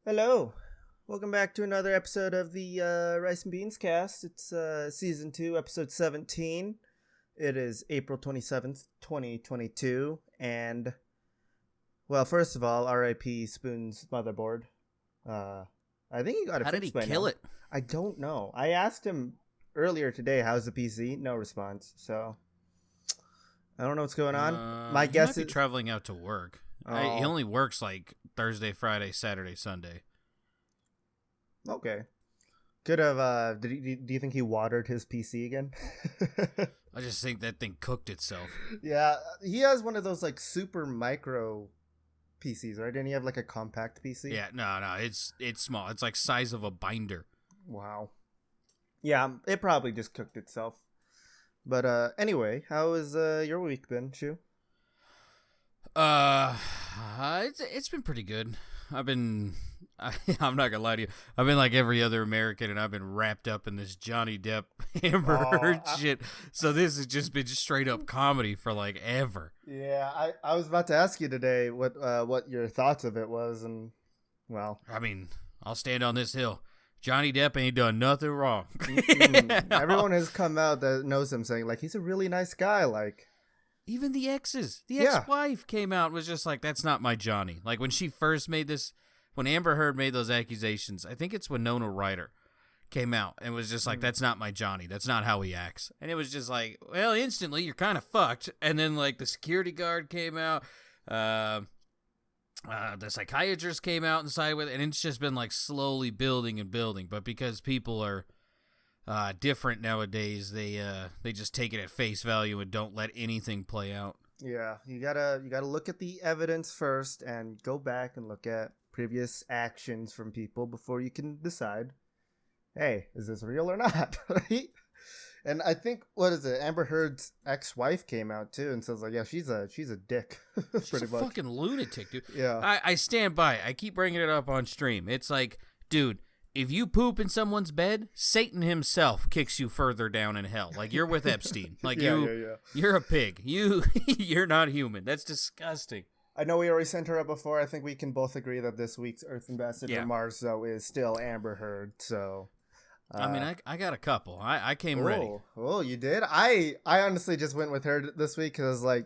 Hello. Welcome back to another episode of the Rice and Beans cast. It's season 2, episode 17. It is April 27th, 2022. And, well, first of all, RIP Spoon's motherboard. I think he got it How did he fixed by kill now. it? I don't know. I asked him earlier today, how's the PC? No response. So, I don't know what's going on. My He guess might be is... traveling out to work. He Oh, only works like Thursday, Friday, Saturday, Sunday. okay. Could have, do you think he watered his PC again? I just think that thing cooked itself. Yeah, he has one of those like super micro PCs, right? Didn't he have like a compact PC? Yeah, no, it's small. It's like size of a binder. Wow. Yeah, it probably just cooked itself. But anyway, how has your week been, Shu? It's been pretty good. I'm not gonna lie to you. I've been like every other American, and I've been wrapped up in this Johnny Depp Amber Heard shit. So this has just been straight up comedy for like ever. Yeah, I was about to ask you today what your thoughts of it was, and well, I mean, I'll stand on this hill. Johnny Depp ain't done nothing wrong. everyone has come out that knows him saying like he's a really nice guy, like. Even the exes. The Yeah. ex-wife came out and was just like, that's not my Johnny. Like when she first made this, when Amber Heard made those accusations, I think it's Winona Ryder came out and was just like, that's not my Johnny. That's not how he acts. And it was just like, well, instantly you're kind of fucked. And then like the security guard came out, the psychiatrist came out and sided with it. And it's just been like slowly building and building. But because people are different nowadays, they just take it at face value and don't let anything play out. Yeah, you gotta look at the evidence first and go back and look at previous actions from people before you can decide, hey, is this real or not? Right? And I think what is it? Amber Heard's ex-wife came out too and says like, yeah, she's a dick, She's pretty a much. fucking lunatic, dude. Yeah, I stand by it. I keep bringing it up on stream. It's like, dude, if you poop in someone's bed, Satan himself kicks you further down in hell. Like you're with Epstein. Like yeah. you're a pig. You're not human. That's disgusting. I know we already sent her up before. I think we can both agree that this week's Earth Ambassador Yeah. Mars though is still Amber Heard. So. I mean, I got a couple. I came ready. Oh, you did? I honestly just went with her this week because, like,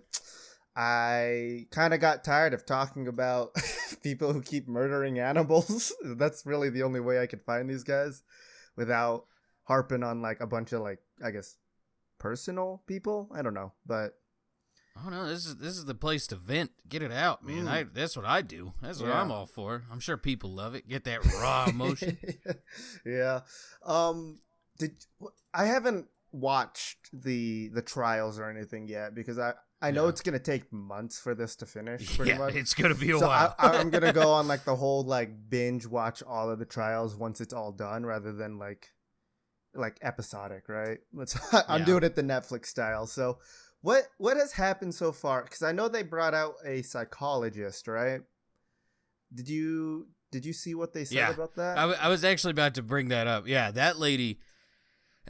I kind of got tired of talking about people who keep murdering animals. That's really the only way I could find these guys without harping on, like, a bunch of, like, I guess, personal people. I don't know, but... Oh no, this is the place to vent. Get it out, man. That's what I do. That's what I'm all for. I'm sure people love it. Get that raw emotion. Yeah. I haven't watched the trials or anything yet because I know it's gonna take months for this to finish. Pretty much. It's gonna be a So while. I'm gonna go on like the whole like binge watch all of the trials once it's all done, rather than like episodic, right? I'm doing it the Netflix style. So what has happened so far? Because I know they brought out a psychologist, right? Did you see what they said about that? I was actually about to bring that up. Yeah, that lady,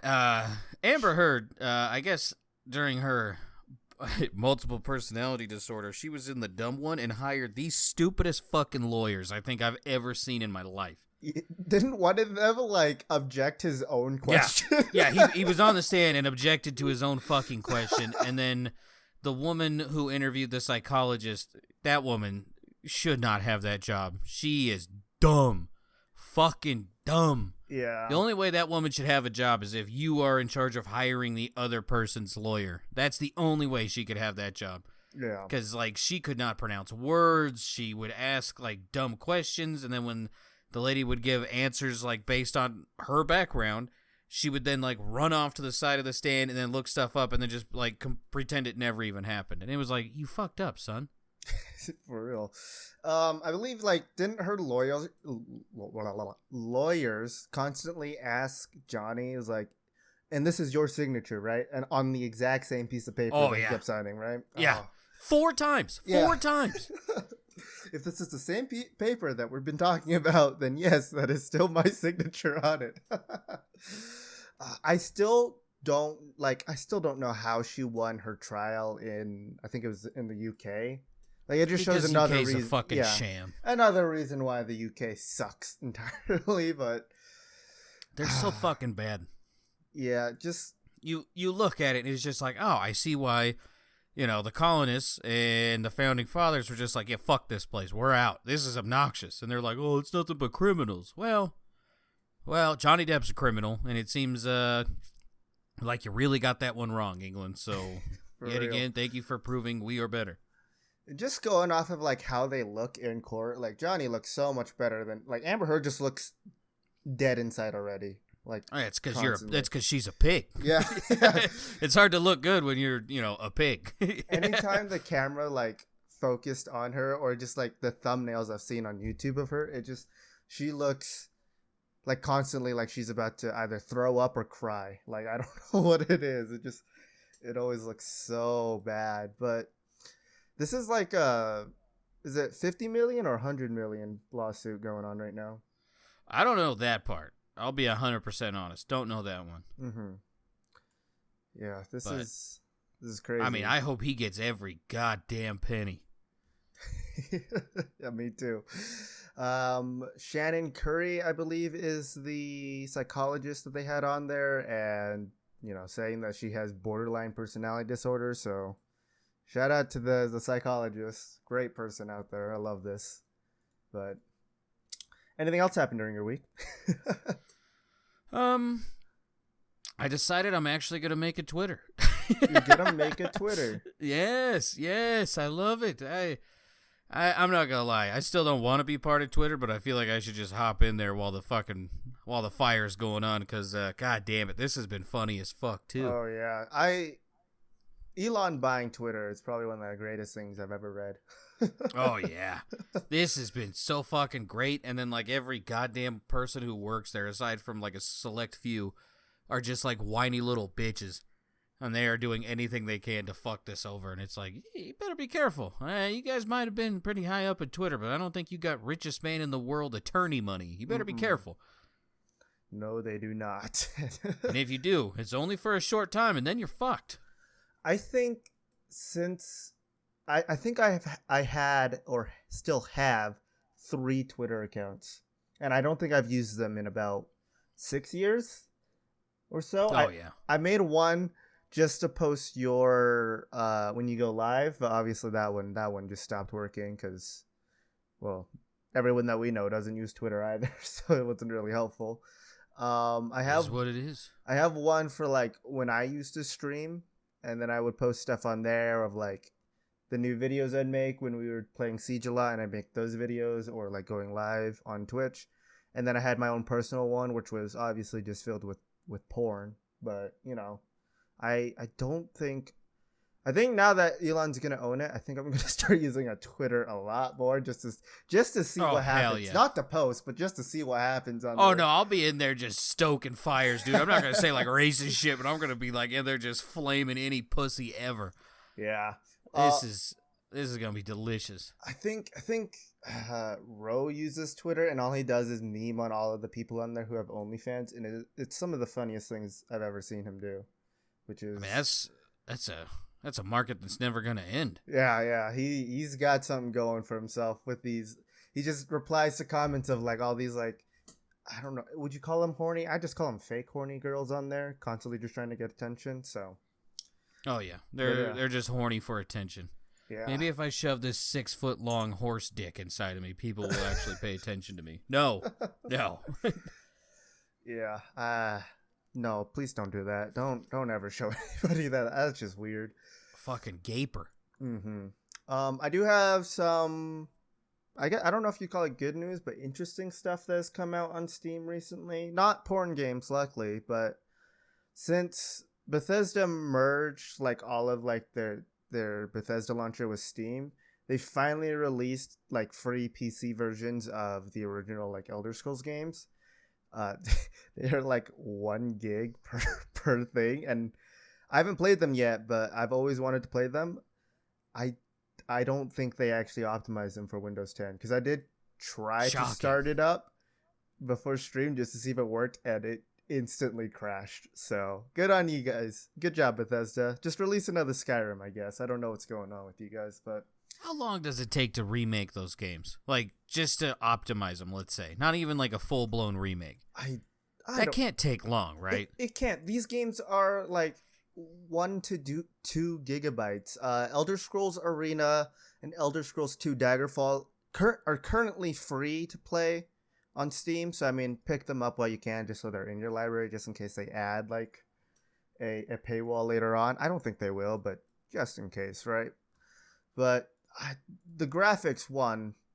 Amber Heard, I guess during her multiple personality disorder, she was in the dumb one and hired the stupidest fucking lawyers I think I've ever seen in my life. Didn't one of them like object his own question? Yeah, he was on the stand and objected to his own fucking question. And then the woman who interviewed the psychologist, that woman should not have that job. She is dumb. Fucking dumb. Yeah. The only way that woman should have a job is if you are in charge of hiring the other person's lawyer. That's the only way she could have that job. Yeah. Because, like, she could not pronounce words. She would ask, like, dumb questions. And then when the lady would give answers, like, based on her background, she would then, like, run off to the side of the stand and then look stuff up and then just, like, pretend it never even happened. And it was like, you fucked up, son. For real. I believe, like, didn't her lawyers constantly ask Johnny, is like, and this is your signature, right? And on the exact same piece of paper that he kept signing, right? Yeah. 4 times. 4 times. If this is the same paper that we've been talking about, then yes, that is still my signature on it. I still don't know how she won her trial I think it was in the UK. Like it just shows Because another UK's reason. a fucking Yeah, sham. another reason why the UK sucks entirely. But They're so fucking bad. yeah, just You look at it and it's just like, oh, I see why, the colonists and the founding fathers were just like, yeah, fuck this place. We're out. This is obnoxious. And they're like, oh, it's nothing but criminals. Well, Johnny Depp's a criminal, and it seems like you really got that one wrong, England. So, yet real. again, thank you for proving we are better. Just going off of like how they look in court, like Johnny looks so much better than like Amber Heard just looks dead inside already. Like it's because she's a pig. Yeah. It's hard to look good when you're a pig. Anytime the camera like focused on her, or just like the thumbnails I've seen on YouTube of her, she looks like constantly like she's about to either throw up or cry. Like I don't know what it is. It always looks so bad. But this is like is it 50 million or 100 million lawsuit going on right now? I don't know that part. I'll be 100% honest. Don't know that one. Mm-hmm. Yeah, this is crazy. I mean, I hope he gets every goddamn penny. Yeah, me too. Shannon Curry, I believe, is the psychologist that they had on there, and saying that she has borderline personality disorder. So, shout out to the psychologist. Great person out there. I love this. But anything else happened during your week? I decided I'm actually gonna make a Twitter. You're gonna make a Twitter? Yes, I love it. I'm not gonna lie. I still don't want to be part of Twitter, but I feel like I should just hop in there while the fire's going on, because god damn it, this has been funny as fuck too. Oh yeah, Elon buying Twitter is probably one of the greatest things I've ever read. Oh yeah, this has been so fucking great. And then like every goddamn person who works there, aside from like a select few, are just like whiny little bitches, and they are doing anything they can to fuck this over. And it's like, you better be careful. You guys might have been pretty high up at Twitter, but I don't think you got richest man in the world attorney money. You better be careful. No, they do not. And if you do, it's only for a short time, and then you're fucked. I think since I think I had or still have 3 Twitter accounts, and I don't think I've used them in about 6 years or so. Oh yeah. I made one just to post your when you go live, but obviously that one just stopped working because, well, everyone that we know doesn't use Twitter either, so it wasn't really helpful. I have what it is. I have one for like when I used to stream, and then I would post stuff on there of like the new videos I'd make when we were playing Siege a lot, and I'd make those videos, or like going live on Twitch. And then I had my own personal one, which was obviously just filled with porn. But I think now that Elon's gonna own it, I think I'm gonna start using a Twitter a lot more just to see what happens. Yeah. Not to post, but just to see what happens on. Oh no, I'll be in there just stoking fires, dude. I'm not gonna say like racist shit, but I'm gonna be like in there just flaming any pussy ever. Yeah, this is gonna be delicious. I think Ro uses Twitter, and all he does is meme on all of the people on there who have OnlyFans, and it's some of the funniest things I've ever seen him do. Which is, I mean, that's a market that's never gonna end. Yeah. He's got something going for himself with these. He just replies to comments of like all these like, I don't know, would you call them horny? I just call them fake horny girls on there, constantly just trying to get attention. So. Oh yeah, they're just horny for attention. Yeah. Maybe if I shove this 6-foot long horse dick inside of me, people will actually pay attention to me. No. Yeah. No, please don't do that. Don't ever show anybody that. That's just weird. Fucking gaper. Mm-hmm. I do have some. I don't know if you call it good news, but interesting stuff that has come out on Steam recently. Not porn games, luckily, but since Bethesda merged like all of like their Bethesda launcher with Steam, they finally released like free PC versions of the original like Elder Scrolls games. They're like 1 gig per thing, and I haven't played them yet, but I've always wanted to play them. I don't think they actually optimized them for Windows 10, because I did try to start it up before stream just to see if it worked, and it instantly crashed. So good on you guys. Good job, Bethesda. Just release another Skyrim, I guess. I don't know what's going on with you guys, but How long does it take to remake those games? Like, just to optimize them, let's say. Not even like a full-blown remake. That can't take long, right? It can't. These games are like 1 to 2 gigabytes. Elder Scrolls Arena and Elder Scrolls 2 Daggerfall are currently free to play on Steam. So, I mean, pick them up while you can just so they're in your library just in case they add like a paywall later on. I don't think they will, but just in case, right? But the graphics,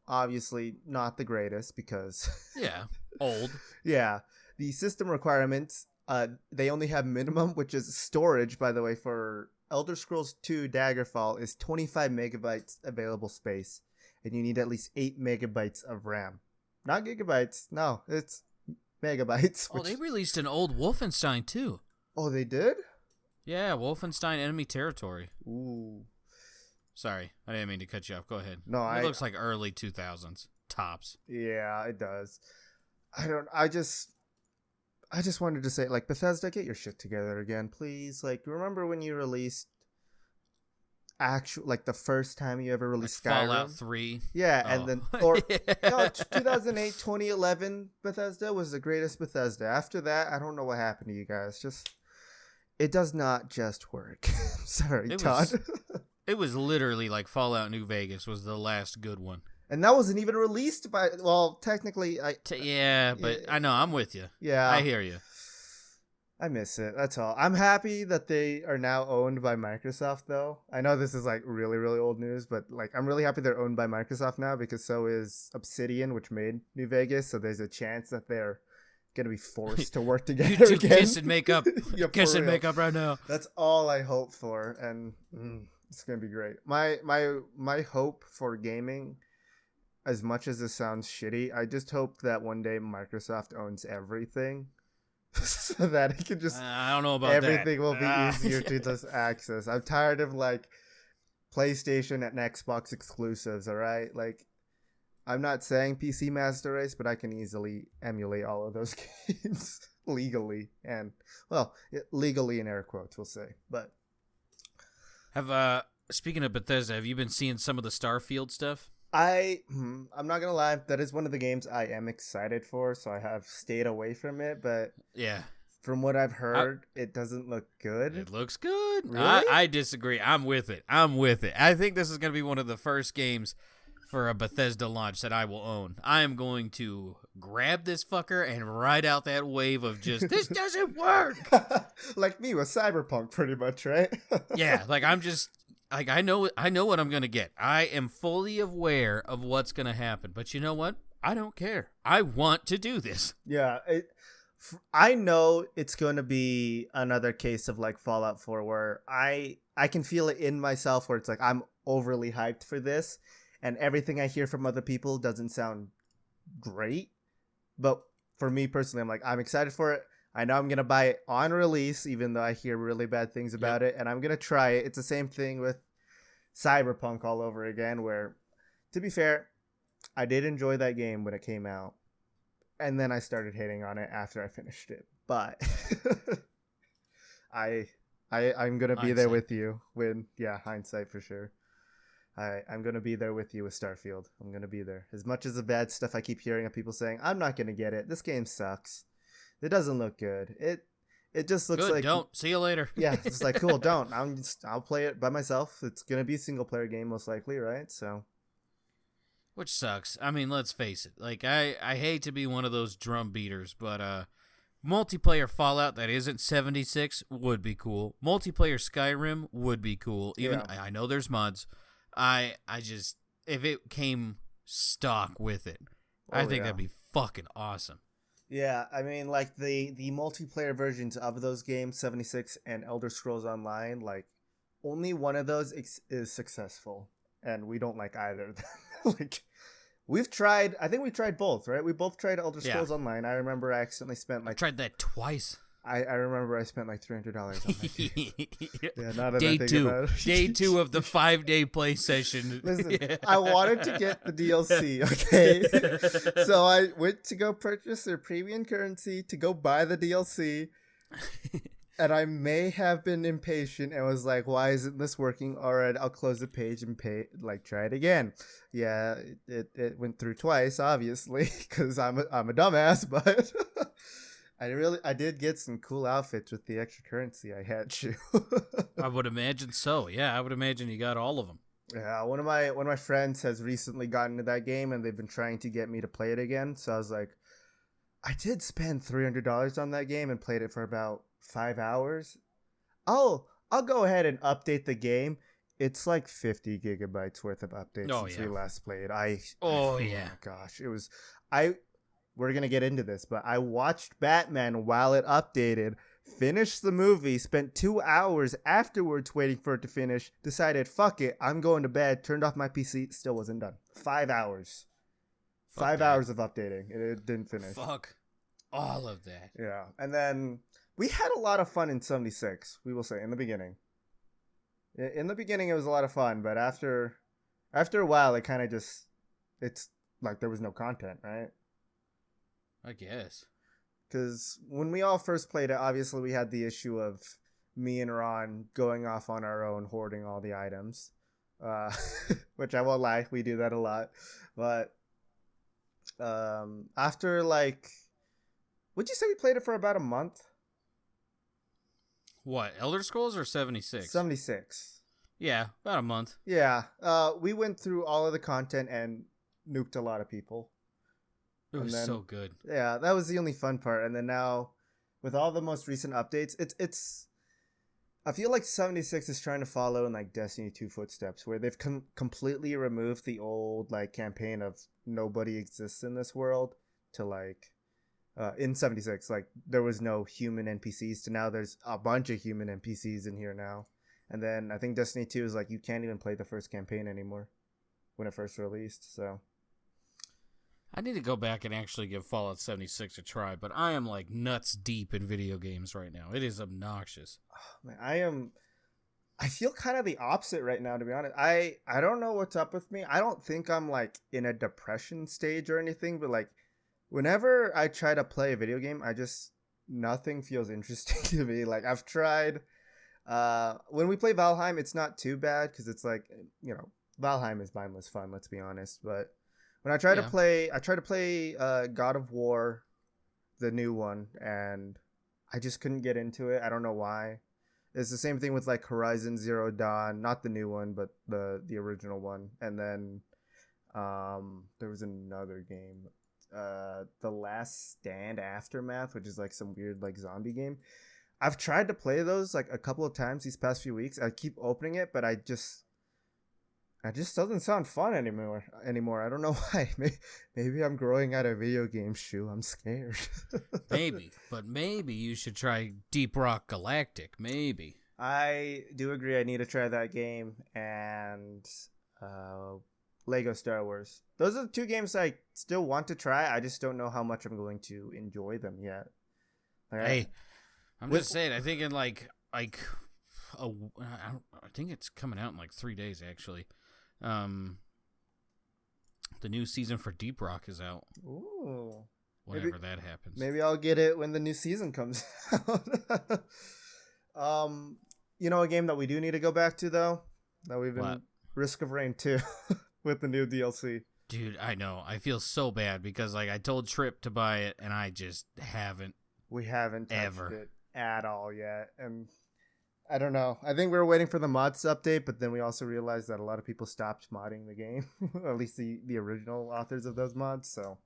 obviously not the greatest because... Yeah, old. Yeah. The system requirements, they only have minimum, which is storage, by the way, for Elder Scrolls 2 Daggerfall is 25 megabytes available space. And you need at least 8 megabytes of RAM. Not gigabytes. No, it's megabytes. Oh, they released an old Wolfenstein, too. Oh, they did? Yeah, Wolfenstein Enemy Territory. Ooh. Sorry, I didn't mean to cut you off. Go ahead. No, it looks like early 2000s. Tops. Yeah, it does. I just wanted to say, like, Bethesda, get your shit together again, please. Like, remember when you released the first time you ever released like Skyrim? Fallout 3? Yeah, oh. and then, or, no, 2008, 2011 Bethesda was the greatest Bethesda. After that, I don't know what happened to you guys. It does not just work. Sorry, Todd. It was literally like Fallout New Vegas was the last good one. And that wasn't even released by, well, technically. But I know, I'm with you. Yeah. I hear you. I miss it. That's all. I'm happy that they are now owned by Microsoft, though. I know this is like really, really old news, but like I'm really happy they're owned by Microsoft now because so is Obsidian, which made New Vegas. So there's a chance that they're going to be forced to work together you two again. Kiss and make up. Yeah, kiss and make up right now. That's all I hope for. And it's going to be great. My hope for gaming, as much as this sounds shitty, I just hope that one day Microsoft owns everything so that it can just I don't know about everything that. will be easier to just access. I'm tired of like PlayStation and Xbox exclusives, all right? Like I'm not saying PC Master Race, but I can easily emulate all of those games legally and legally in air quotes, we'll say. But speaking of Bethesda, have you been seeing some of the Starfield stuff? I'm not gonna lie, that is one of the games I am excited for, so I have stayed away from it, but yeah, from what I've heard, it doesn't look good. It looks good. Really? I disagree. I'm with it. I think this is gonna be one of the first games for a Bethesda launch that I will own. I am going to grab this fucker and ride out that wave of just, this doesn't work. Like me with Cyberpunk, pretty much, right? Yeah, like I'm just, like I know what I'm going to get. I am fully aware of what's going to happen. But you know what? I don't care. I want to do this. Yeah, I know it's going to be another case of like Fallout 4 where I can feel it in myself where it's like I'm overly hyped for this. And everything I hear from other people doesn't sound great. But for me personally, I'm like, I'm excited for it. I know I'm going to buy it on release, even though I hear really bad things about it. And I'm going to try it. It's the same thing with Cyberpunk all over again, where, to be fair, I did enjoy that game when it came out. And then I started hating on it after I finished it. But I'm going to be there with you when, hindsight for sure. I'm going to be there with you with Starfield. I'm going to be there. As much as the bad stuff I keep hearing of people saying, I'm not going to get it. This game sucks. It doesn't look good. It just looks good, like... Don't. See you later. Yeah, it's like, cool, don't. I'll play it by myself. It's going to be a single-player game most likely, right? So... Which sucks. I mean, let's face it. Like, I hate to be one of those drum beaters, but multiplayer Fallout that isn't 76 would be cool. Multiplayer Skyrim would be cool. Even I know there's mods. I just, if it came stock with it, I think that'd be fucking awesome. Yeah, I mean, like, the multiplayer versions of those games, 76 and Elder Scrolls Online, like, only one of those is successful, and we don't like either of them. Like, I think we tried both, right? We both tried Elder Scrolls Online. I remember I accidentally spent, like... I tried that twice. I remember I spent like $300 on that game. Yeah, not that Day I think two. about it. Day 2 of the 5-day play session. Listen, I wanted to get the DLC, okay? So I went to go purchase their premium currency to go buy the DLC. And I may have been impatient and was like, why isn't this working? All right, I'll close the page and try it again. Yeah, it went through twice, obviously, because I'm a dumbass, but I did get some cool outfits with the extra currency I had, Shu. I would imagine so. Yeah, I would imagine you got all of them. Yeah, one of my friends has recently gotten into that game, and they've been trying to get me to play it again. So I was like, I did spend $300 on that game and played it for about 5 hours. I'll go ahead and update the game. It's like 50 gigabytes worth of updates since we last played. Oh my gosh, it was we're going to get into this, but I watched Batman while it updated, finished the movie, spent 2 hours afterwards waiting for it to finish, decided fuck it, I'm going to bed, turned off my PC, still wasn't done. 5 hours. Fuck 5 that. hours of updating. It didn't finish. Fuck all of that. Yeah. And then we had a lot of fun in 76, we will say, in the beginning. In the beginning, it was a lot of fun, but after a while, it kind of just, it's like there was no content, right? I guess. Because when we all first played it, obviously we had the issue of me and Ron going off on our own, hoarding all the items. Which I won't lie, we do that a lot. But after like, would you say we played it for about a month? What, Elder Scrolls or 76? 76. Yeah, about a month. Yeah, we went through all of the content and nuked a lot of people. It was so good. Yeah, that was the only fun part. And then now, with all the most recent updates, it's I feel like 76 is trying to follow in like Destiny 2 footsteps, where they've completely removed the old like campaign of nobody exists in this world to like in 76, like there was no human NPCs to now there's a bunch of human NPCs in here now. And then I think Destiny 2 is like you can't even play the first campaign anymore when it first released. So I need to go back and actually give Fallout 76 a try, but I am like nuts deep in video games right now. It is obnoxious. Oh, man, I feel kind of the opposite right now, to be honest. I don't know what's up with me. I don't think I'm like in a depression stage or anything, but like whenever I try to play a video game, nothing feels interesting to me. Like I've tried, when we play Valheim, it's not too bad because it's like, you know, Valheim is mindless fun, let's be honest. But when I try to play God of War, the new one, and I just couldn't get into it. I don't know why. It's the same thing with like Horizon Zero Dawn, not the new one, but the original one. And then there was another game, The Last Stand Aftermath, which is like some weird like zombie game. I've tried to play those like a couple of times these past few weeks. I keep opening it, but it just doesn't sound fun anymore. I don't know why. Maybe I'm growing out of video games, Shu. I'm scared. Maybe you should try Deep Rock Galactic. Maybe. I do agree. I need to try that game and Lego Star Wars. Those are the two games I still want to try. I just don't know how much I'm going to enjoy them yet. I'm just saying. I think in I think it's coming out in like 3 days actually. The new season for Deep Rock is out. Ooh. Whenever that happens. Maybe I'll get it when the new season comes out. You know a game that we do need to go back to though? That we've been Risk of Rain 2 with the new DLC. Dude, I know. I feel so bad because like I told Trip to buy it and I just haven't. We haven't touched it at all yet. And I don't know. I think we were waiting for the mods to update, but then we also realized that a lot of people stopped modding the game, at least the original authors of those mods. So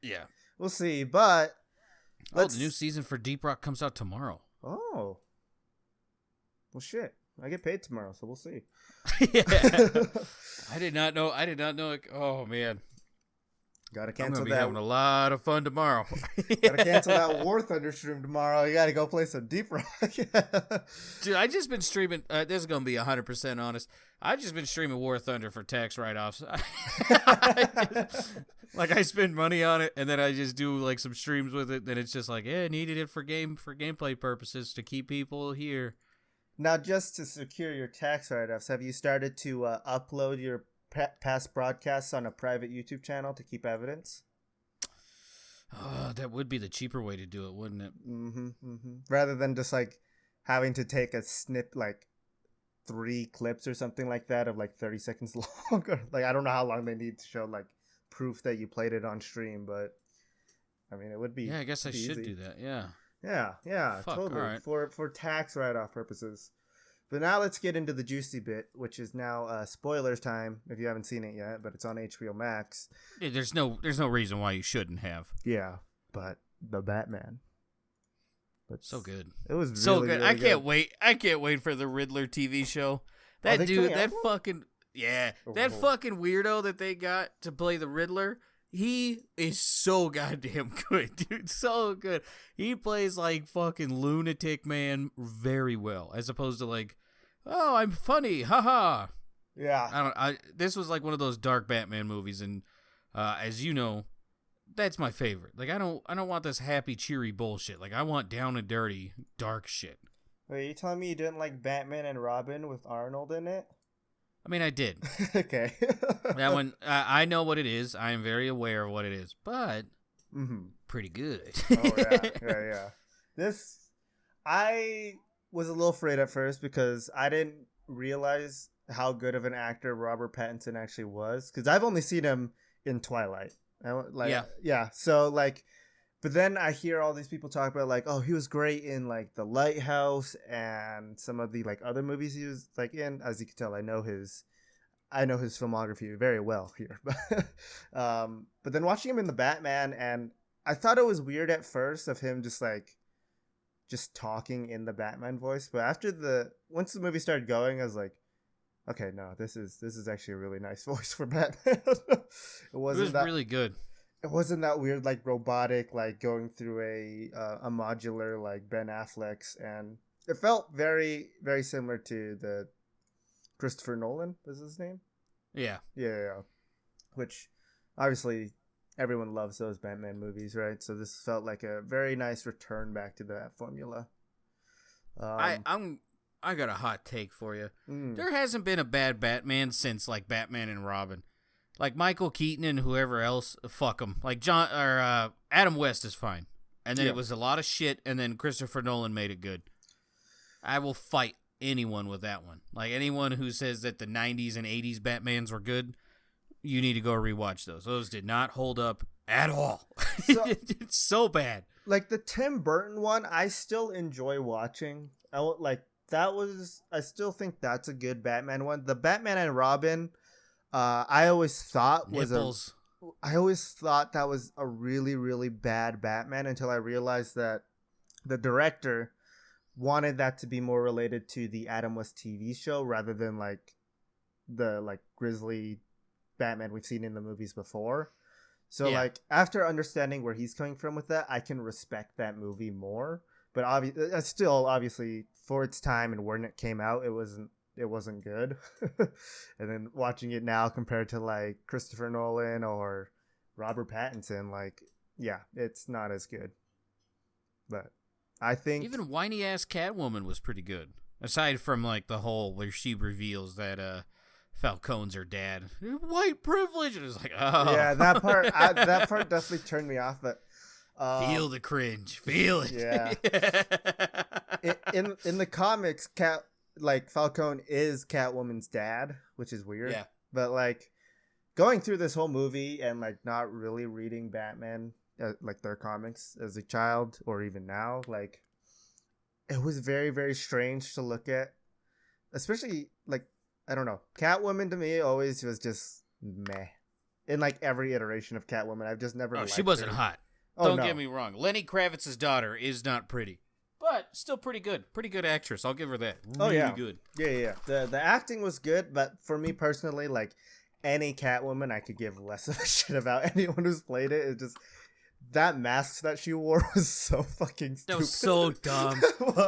yeah, we'll see. But the new season for Deep Rock comes out tomorrow. Oh, well, shit. I get paid tomorrow, so we'll see. Yeah, I did not know. Oh man. Gotta cancel I'm gonna be having a lot of fun tomorrow. Gotta cancel that War Thunder stream tomorrow. You gotta go play some Deep Rock. Dude, I just been streaming. This is gonna be 100% honest. I've just been streaming War Thunder for tax write-offs. Like I spend money on it, and then I just do like some streams with it. Then it's just like, yeah, needed it for gameplay purposes to keep people here. Now, just to secure your tax write-offs, have you started to upload your past broadcasts on a private YouTube channel to keep evidence? That would be the cheaper way to do it, wouldn't it? Mm-hmm, mm-hmm. Rather than just like having to take a snip like 3 clips or something like that of like 30 seconds long. Like I don't know how long they need to show like proof that you played it on stream, but I mean it would be. Yeah, I guess I should easy. do that. Yeah. Yeah, Fuck, totally. right. For tax write-off purposes. But now let's get into the juicy bit, which is now spoilers time if you haven't seen it yet, but it's on HBO Max. Yeah, there's no reason why you shouldn't have. Yeah, but the Batman. So good. It was really, so good. Really I good. can't wait. I can't wait for the Riddler TV show. That dude, that fucking that fucking weirdo that they got to play the Riddler. He is so goddamn good, dude. So good. He plays like fucking lunatic man very well, as opposed to like, oh, I'm funny, haha. Yeah. This was like one of those dark Batman movies, and as you know, that's my favorite. Like I don't want this happy, cheery bullshit. Like I want down and dirty, dark shit. Wait, you telling me you didn't like Batman and Robin with Arnold in it? I mean, I did. Okay. That one, I know what it is. I am very aware of what it is, but pretty good. Oh, yeah. I was a little afraid at first because I didn't realize how good of an actor Robert Pattinson actually was. Because I've only seen him in Twilight. Yeah. So, like, but then I hear all these people talk about, like, oh, he was great in, like, The Lighthouse and some of the, like, other movies he was, like, in. As you can tell, I know his filmography very well here. But then watching him in The Batman, and I thought it was weird at first of him just talking in the Batman voice. But once the movie started going, I was like, okay, no, this is actually a really nice voice for Batman. It was really good. It wasn't that weird, like robotic, like going through a modular like Ben Affleck's, and it felt very, very similar to the Christopher Nolan, was his name? Yeah. Which obviously everyone loves those Batman movies, right? So this felt like a very nice return back to that formula. I got a hot take for you. There hasn't been a bad Batman since like Batman and Robin. Like Michael Keaton and whoever else, fuck them. Like Adam West is fine, and then it was a lot of shit, and then Christopher Nolan made it good. I will fight anyone with that one. Like anyone who says that the '90s and '80s Batmans were good, you need to go rewatch those. Those did not hold up at all. So, it's so bad. Like the Tim Burton one, I still enjoy watching. I still think that's a good Batman one. The Batman and Robin. I always thought that was a really, really bad Batman until I realized that the director wanted that to be more related to the Adam West TV show rather than like the like grisly Batman we've seen in the movies before. So like after understanding where he's coming from with that, I can respect that movie more. But obviously for its time and when it came out, it wasn't good. And then watching it now compared to like Christopher Nolan or Robert Pattinson, like, yeah, it's not as good. But I think even whiny ass Catwoman was pretty good. Aside from like the whole where she reveals that Falcone's her dad. White privilege, and it's like, oh yeah, that part definitely turned me off. But feel the cringe, feel it. Yeah. in the comics, Falcone is Catwoman's dad, which is weird. Yeah. But like going through this whole movie and like not really reading Batman, like their comics as a child or even now, like it was very, very strange to look at. Especially like, I don't know, Catwoman to me always was just meh. In like every iteration of Catwoman, I've just never. Oh, she wasn't hot. Don't get me wrong. Lenny Kravitz's daughter is not pretty. But still pretty good. Pretty good actress. I'll give her that. Really good. Yeah. The acting was good, but for me personally, like any Catwoman, I could give less of a shit about anyone who's played it. It just that mask that she wore was so fucking stupid. That was so dumb.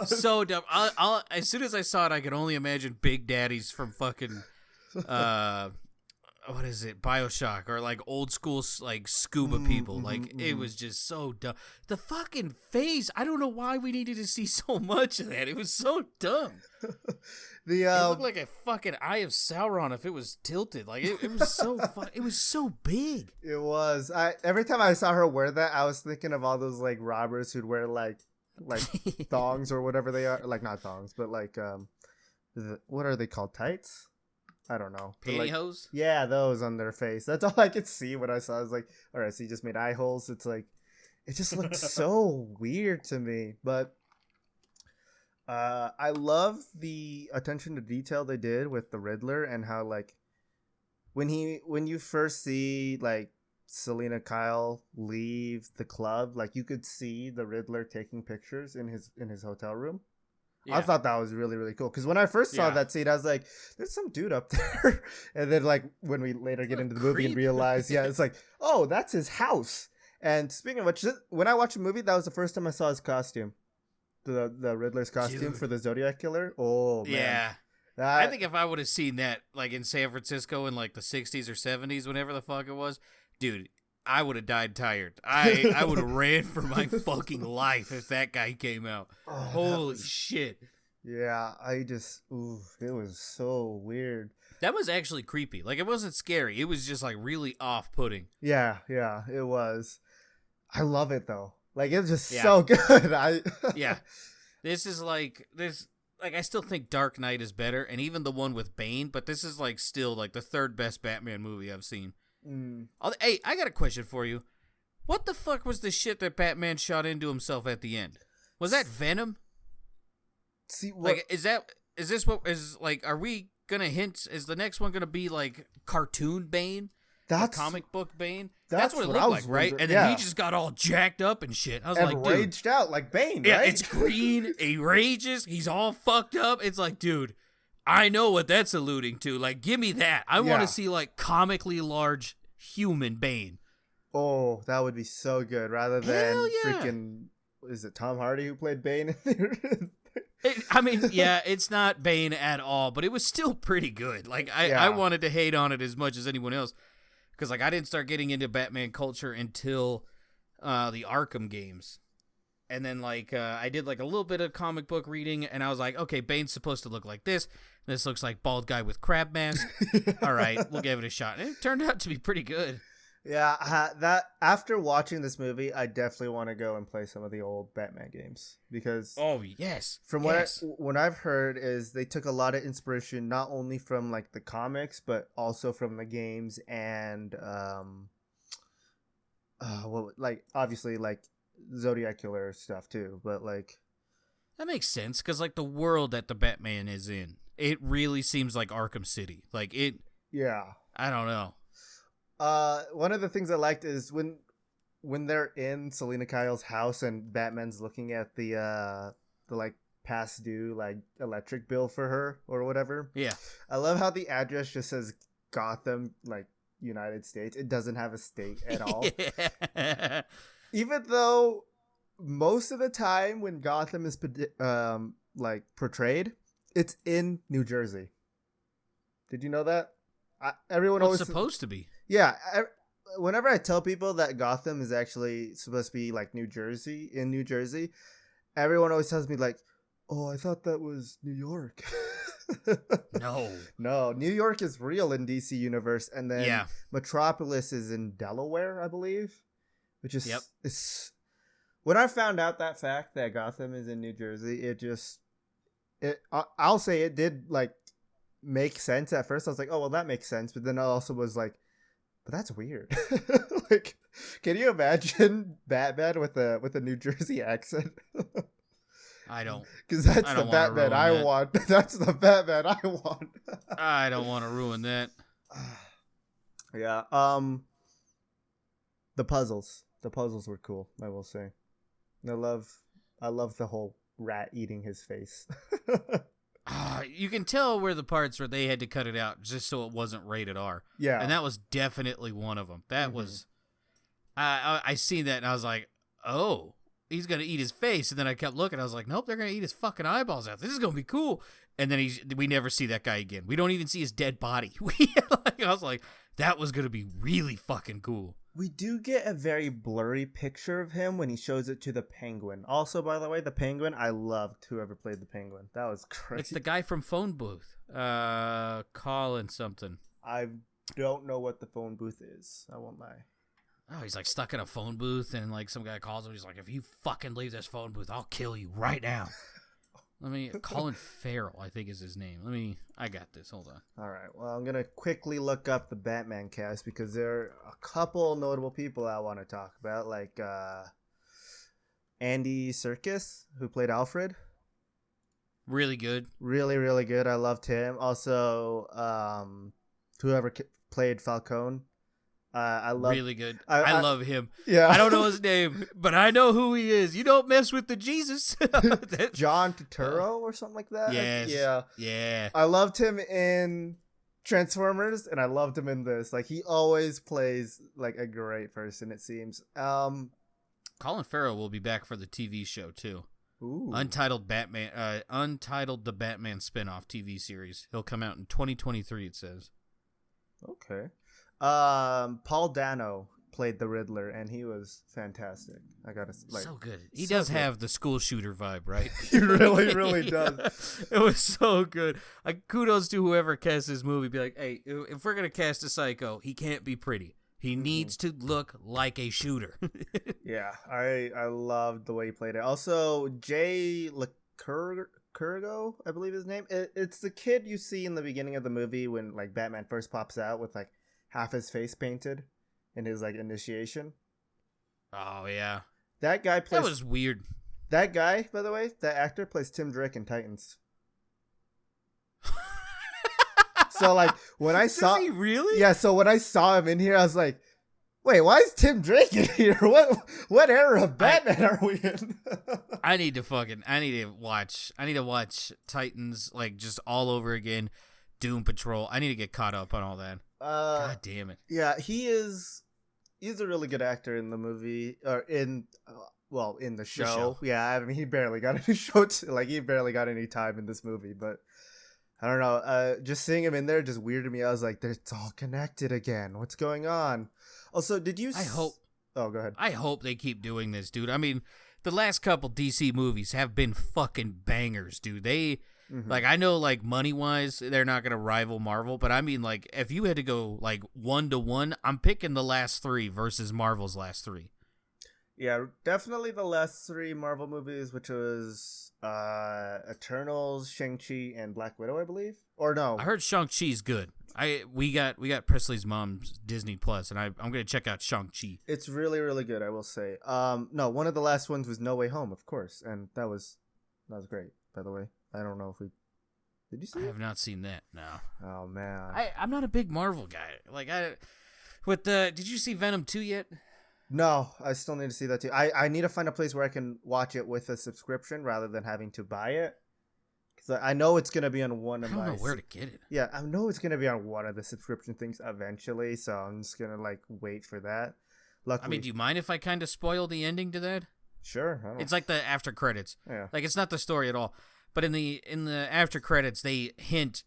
So dumb. I'll as soon as I saw it, I could only imagine Big Daddies from fucking what is it, BioShock, or like old school like scuba people. Like it was just so dumb. The fucking face, I don't know why we needed to see so much of that. It was so dumb. It looked like a fucking Eye of Sauron if it was tilted. Like it was so it was so big. It was. Every time I saw her wear that, I was thinking of all those like robbers who'd wear like like thongs or whatever they are, like not thongs, but like what are they called? Tights? I don't know. Pantyhose? Like, yeah, those on their face. That's all I could see when I saw. I was like, all right, so you just made eye holes. It's like, it just looks so weird to me. But I love the attention to detail they did with the Riddler and how like when you first see like Selena Kyle leave the club, like you could see the Riddler taking pictures in his hotel room. Yeah. I thought that was really, really cool. Because when I first saw that scene, I was like, there's some dude up there. And then, like, when we later get into the movie and realize, it's like, oh, that's his house. And speaking of which, when I watched the movie, that was the first time I saw his costume. The Riddler's costume for the Zodiac Killer. Oh, man. Yeah. I think if I would have seen that, like, in San Francisco in, like, the 60s or 70s, whenever the fuck it was, dude, I would have died tired. I would have ran for my fucking life if that guy came out. Oh, holy shit. Yeah, it was so weird. That was actually creepy. Like, it wasn't scary. It was just, like, really off-putting. Yeah, it was. I love it, though. Like, it's just so good. Yeah. This is, like, I still think Dark Knight is better, and even the one with Bane, but this is, like, still, like, the third best Batman movie I've seen. Hey, I got a question for you. What the fuck was the shit that Batman shot into himself at the end? Was that Venom? See, what? Like, is this what is like? Are we gonna hint? Is the next one gonna be like cartoon Bane? That's comic book Bane. That's what it looked like, right? And then he just got all jacked up and shit. I was like, dude, raged out like Bane. Yeah, right? It's green. He rages. He's all fucked up. It's like, dude, I know what that's alluding to. Like, give me that. I want to see, like, comically large human Bane. Oh, that would be so good. Rather than freaking, is it Tom Hardy who played Bane? It's not Bane at all, but it was still pretty good. Like, I wanted to hate on it as much as anyone else. Because, like, I didn't start getting into Batman culture until the Arkham games. And then, like, I did, like, a little bit of comic book reading, and I was like, okay, Bane's supposed to look like this. This looks like bald guy with crab mask. All right, we'll give it a shot. And it turned out to be pretty good. Yeah, that after watching this movie, I definitely want to go and play some of the old Batman games. Because from what I've heard is they took a lot of inspiration, not only from, like, the comics, but also from the games and, obviously, like, Zodiac Killer stuff too, but like that makes sense because like the world that the Batman is in, it really seems like Arkham City. Like it. Yeah. I don't know. One of the things I liked is when they're in Selena Kyle's house and Batman's looking at the like past due like electric bill for her or whatever. Yeah. I love how the address just says Gotham, like United States. It doesn't have a state at all. Yeah. Even though most of the time when Gotham is like portrayed, it's in New Jersey. Did you know that? Everyone always supposed to be. Yeah. Whenever I tell people that Gotham is actually supposed to be like New Jersey, everyone always tells me like, "Oh, I thought that was New York." No, New York is real in DC Universe, and then Metropolis is in Delaware, I believe. Which is, it's, when I found out that fact that Gotham is in New Jersey, I'll say it did like make sense at first. I was like, oh, well, that makes sense. But then I also was like, but that's weird. Like, can you imagine Batman with a New Jersey accent? I don't. Because that's the Batman I want. That's the Batman I want. I don't want to ruin that. Yeah. The puzzles were cool, I will say. I love the whole rat eating his face. You can tell where the parts where they had to cut it out just so it wasn't rated R. Yeah. And that was definitely one of them. That was, I seen that and I was like, oh, he's going to eat his face. And then I kept looking. I was like, nope, they're going to eat his fucking eyeballs out. This is going to be cool. And then we never see that guy again. We don't even see his dead body. I was like, that was going to be really fucking cool. We do get a very blurry picture of him when he shows it to the Penguin. Also, by the way, the Penguin, I loved whoever played the Penguin. That was crazy. It's the guy from Phone Booth. Colin something. I don't know what the Phone Booth is. I won't lie. Oh, he's like stuck in a phone booth, and like some guy calls him. He's like, "If you fucking leave this phone booth, I'll kill you right now." Colin Farrell, I think is his name. I got this. Hold on. All right. Well, I'm gonna quickly look up the Batman cast because there are a couple notable people I want to talk about, like Andy Serkis, who played Alfred. Really good. Really, really good. I loved him. Also, whoever played Falcone. I love. Really good. I love him. Yeah. I don't know his name, but I know who he is. You don't mess with the Jesus. John Turturro or something like that. Yes. Yeah. Yeah. I loved him in Transformers, and I loved him in this. Like, he always plays like a great person, it seems. Colin Farrell will be back for the TV show too. Ooh. Untitled the Batman spinoff TV series. He'll come out in 2023. It says. Okay. Paul Dano played the Riddler, and he was fantastic. I gotta so good. He so does good. have the school shooter vibe, right? He really, really does. It was so good. Kudos to whoever cast this movie. Be like, hey, if we're gonna cast a psycho, he can't be pretty. He needs to look like a shooter. Yeah, I loved the way he played it. Also, Jay Licurgo, I believe his name. It's the kid you see in the beginning of the movie when like Batman first pops out with like half his face painted in his like initiation. Oh yeah, that guy plays. That was weird. That guy, by the way, that actor plays Tim Drake in Titans. So like when I saw, Does he really? Yeah. So when I saw him in here, I was like, "Wait, why is Tim Drake in here? What era of Batman are we in?" I need to watch Titans like just all over again. Doom Patrol. I need to get caught up on all that. God damn it. Yeah, he's a really good actor in the movie or in the show. Yeah, I mean he barely got any he barely got any time in this movie, but I don't know. Just seeing him in there just weirded me. I was like, it's all connected again. What's going on? Also, did you hope Oh, go ahead. I hope they keep doing this, dude. I mean, the last couple DC movies have been fucking bangers, dude. Like, I know, like, money-wise, they're not going to rival Marvel, but I mean, like, if you had to go, like, 1-to-1, I'm picking the last three versus Marvel's last three. Yeah, definitely the last three Marvel movies, which was Eternals, Shang-Chi, and Black Widow, I believe. Or no. I heard Shang-Chi's good. We got Presley's mom's Disney Plus, and I'm going to check out Shang-Chi. It's really, really good, I will say. No, one of the last ones was No Way Home, of course, and that was great, by the way. I don't know if did you see it? I have not seen that, no. Oh, man. I'm not a big Marvel guy. Like, did you see Venom 2 yet? No, I still need to see that too. I need to find a place where I can watch it with a subscription rather than having to buy it. Because I know it's going to be on one of my... I don't know where to get it. Yeah, I know it's going to be on one of the subscription things eventually, so I'm just going to, like, wait for that. Luckily, I mean, do you mind if I kind of spoil the ending to that? Sure. It's like the after credits. Yeah. Like, it's not the story at all. But in the after credits, they hint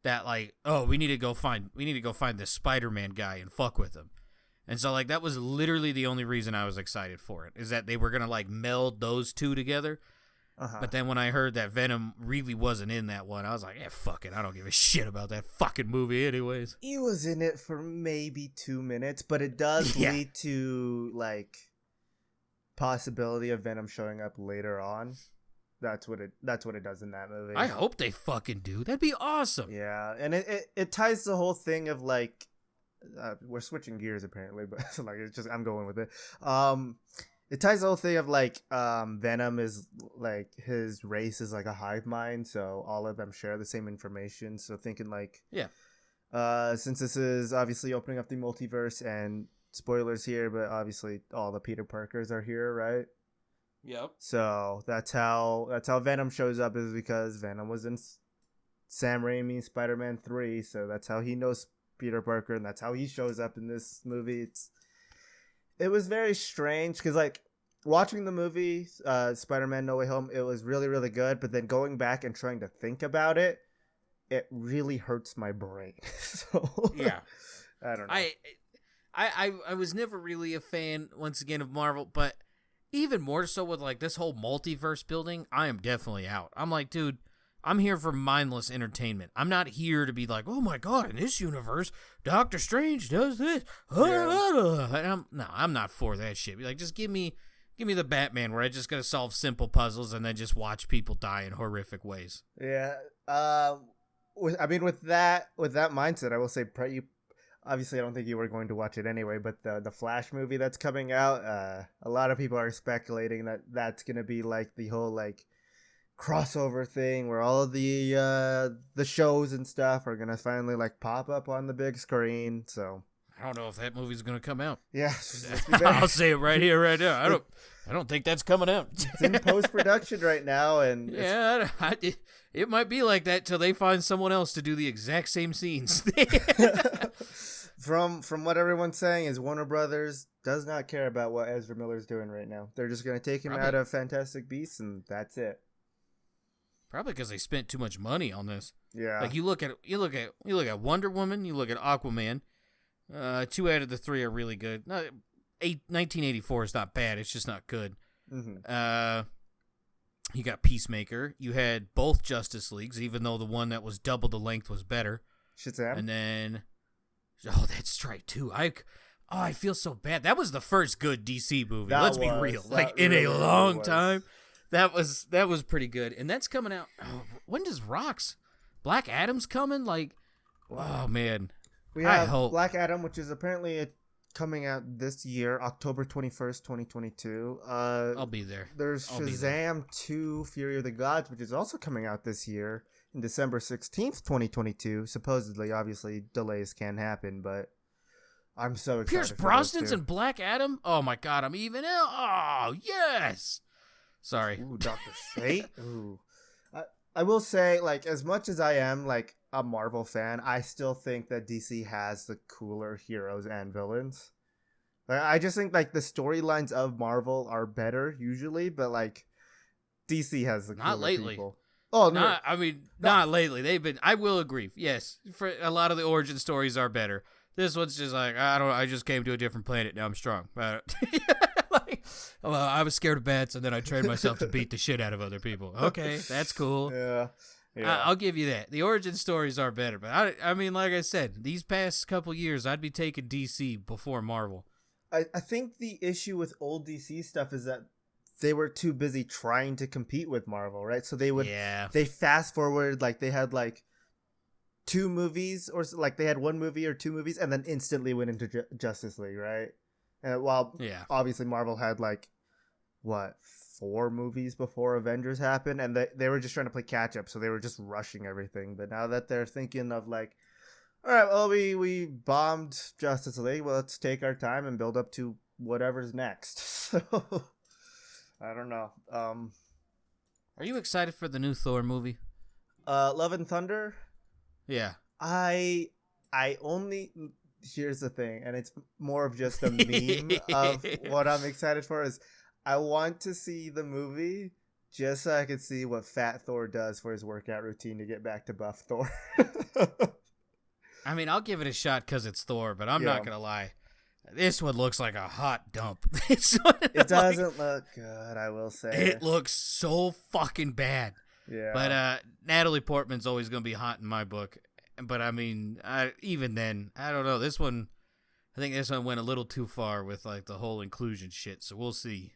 that, like, oh, we need to go find this Spider-Man guy and fuck with him. And so, like, that was literally the only reason I was excited for it, is that they were going to, like, meld those two together. Uh-huh. But then when I heard that Venom really wasn't in that one, I was like, fuck it. I don't give a shit about that fucking movie anyways. He was in it for maybe 2 minutes, but it does lead to, like, possibility of Venom showing up later on. That's what it does in that movie. I hope they fucking do. That'd be awesome. Yeah, and it ties the whole thing of, like, we're switching gears apparently, but like it's just I'm going with it. It ties the whole thing of like Venom is like his race is like a hive mind, so all of them share the same information. So thinking like since this is obviously opening up the multiverse, and spoilers here, but obviously all the Peter Parkers are here, right? Yep. So that's how Venom shows up, is because Venom was in Sam Raimi's Spider-Man 3, so that's how he knows Peter Parker, and that's how he shows up in this movie. It was very strange because, like, watching the movie Spider-Man No Way Home, it was really, really good, but then going back and trying to think about it, it really hurts my brain. So yeah, I don't know. I was never really a fan, once again, of Marvel, but even more so with like this whole multiverse building, I am definitely out. I'm like, dude, I'm here for mindless entertainment. I'm not here to be like, oh my god, in this universe, Doctor Strange does this. And I'm not for that shit. Like, just give me the Batman where I just gotta solve simple puzzles and then just watch people die in horrific ways. Yeah. With that mindset, I will say, obviously, I don't think you were going to watch it anyway, but the Flash movie that's coming out, a lot of people are speculating that that's gonna be like the whole like crossover thing where all of the shows and stuff are gonna finally like pop up on the big screen. So I don't know if that movie's gonna come out. Yeah, I'll say it right here, right now. I don't think that's coming out. It's in post-production right now, and yeah, it might be like that till they find someone else to do the exact same scenes. From what everyone's saying is Warner Brothers does not care about what Ezra Miller's doing right now. They're just gonna take him out of Fantastic Beasts, and that's it. Probably because they spent too much money on this. Yeah. Like you look at Wonder Woman, you look at Aquaman. 2 out of the 3 are really good. 1984 is not bad. It's just not good. Mm-hmm. You got Peacemaker. You had both Justice Leagues, even though the one that was double the length was better. Shazam. And then, that's right too. I feel so bad. That was the first good DC movie. Let's be real. Like in a long time. That was pretty good, and that's coming out. Oh, when does Black Adam's coming? Like, oh man, we have Black Adam, which is apparently coming out this year, October 21st, 2022. I'll be there. There's Shazam 2: Fury of the Gods, which is also coming out this year in December 16th, 2022. Supposedly, obviously, delays can happen, but I'm so excited. Pierce Brosnan's in Black Adam. Oh my god, I'm even. Oh yes. Sorry. Ooh, Dr. Fate. Ooh. I will say, like, as much as I am, like, a Marvel fan, I still think that DC has the cooler heroes and villains. Like, I just think, like, the storylines of Marvel are better, usually, but, like, DC has the cooler Not lately. people. Oh, no. Not lately. I will agree. Yes, for a lot of the origin stories are better. This one's just like, I just came to a different planet, now I'm strong. Well, I was scared of bats, and then I trained myself to beat the shit out of other people. Okay, that's cool. Yeah. I'll give you that. The origin stories are better, but I mean, like I said, these past couple years, I'd be taking DC before Marvel. I think the issue with old DC stuff is that they were too busy trying to compete with Marvel, right? So they fast forward, like they had like 2 movies, or like they had 1 movie or 2 movies, and then instantly went into Justice League, right? While obviously Marvel had like 4 movies before Avengers happened, and they were just trying to play catch up, so they were just rushing everything. But now that they're thinking of like, all right, well, we bombed Justice League, well, let's take our time and build up to whatever's next. So I don't know. Are you excited for the new Thor movie? Love and Thunder? Yeah. I only, here's the thing, and it's more of just a meme of what I'm excited for, is I want to see the movie just so I can see what Fat Thor does for his workout routine to get back to buff Thor. I mean, I'll give it a shot because it's Thor, but I'm not going to lie. This one looks like a hot dump. It doesn't look good, I will say. It looks so fucking bad. Yeah. But Natalie Portman's always going to be hot in my book. But, I mean, even then, I don't know. I think this one went a little too far with, like, the whole inclusion shit. So we'll see.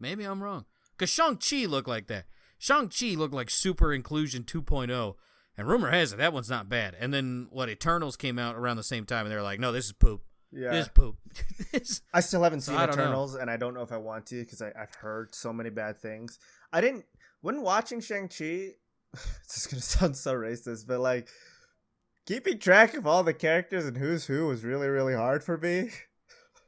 Maybe I'm wrong. Because Shang-Chi looked like that. Shang-Chi looked like Super Inclusion 2.0. And rumor has it, that one's not bad. And then, Eternals came out around the same time, and they were like, no, this is poop. Yeah. This is poop. I still haven't seen Eternals, and I don't know if I want to, because I've heard so many bad things. When watching Shang-Chi, this is going to sound so racist, but, like, keeping track of all the characters and who's who was really, really hard for me.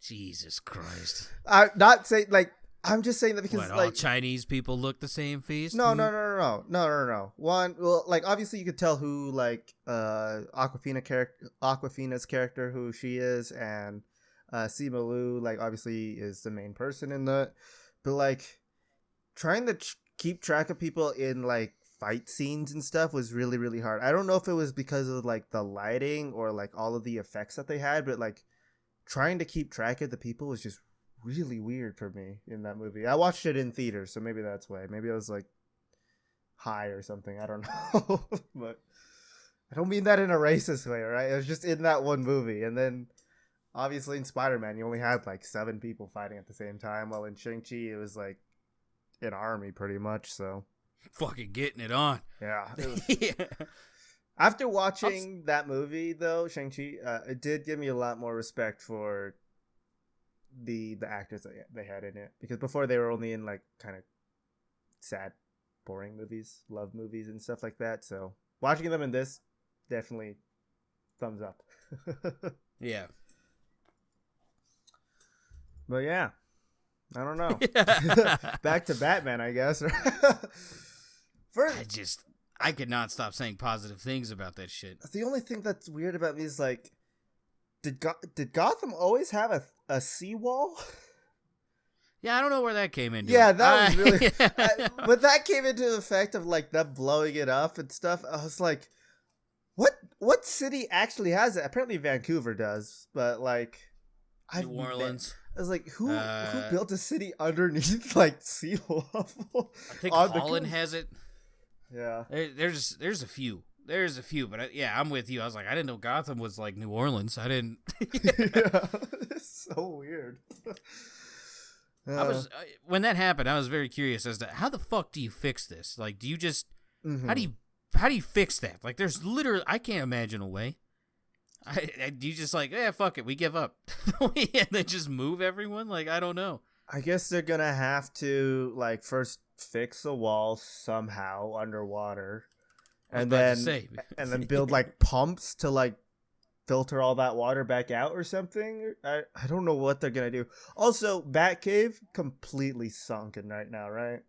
Jesus Christ. I'm not saying, like, I'm just saying that because all Chinese people look the same face? No. One, well, like, obviously you could tell who, like, Awkwafina's character, who she is, and Simu Liu, like, obviously is the main person in the, but, like, trying to keep track of people in, like, fight scenes and stuff was really, really hard. I don't know if it was because of, like, the lighting or, like, all of the effects that they had, but, like, trying to keep track of the people was just really weird for me in that movie. I watched it in theaters, so maybe that's why. Maybe I was like high or something. I don't know. But I don't mean that in a racist way, right? It was just in that one movie. And then obviously in Spider-Man, you only had like 7 people fighting at the same time. While in Shang-Chi, it was like an army pretty much. So fucking getting it on. Yeah. Yeah. After watching that movie, though, Shang-Chi, it did give me a lot more respect for the actors that they had in it. Because before they were only in like kind of sad, boring movies, love movies and stuff like that. So watching them in this, definitely thumbs up. Yeah. But yeah, I don't know. Back to Batman, I guess. I could not stop saying positive things about that shit. The only thing that's weird about me is like, did Gotham always have a seawall? Yeah, I don't know where that came into. Yeah, that was really... but that came into effect of like them blowing it up and stuff. I was like, what city actually has it? Apparently Vancouver does, but like... New Orleans. I was like, who built a city underneath like sea level? I think Holland has it. Yeah. There's a few. There's a few, but I'm with you. I was like, I didn't know Gotham was like New Orleans. I didn't. Yeah, it's so weird. When that happened, I was very curious as to how the fuck do you fix this? Like, do you just how do you fix that? Like, there's literally I can't imagine a way. Do you just like, fuck it, we give up, and then just move everyone? Like, I don't know. I guess they're gonna have to like first fix a wall somehow underwater, and then build like pumps to like filter all that water back out or something. I don't know what they're gonna do. Also, Batcave completely sunken right now, right?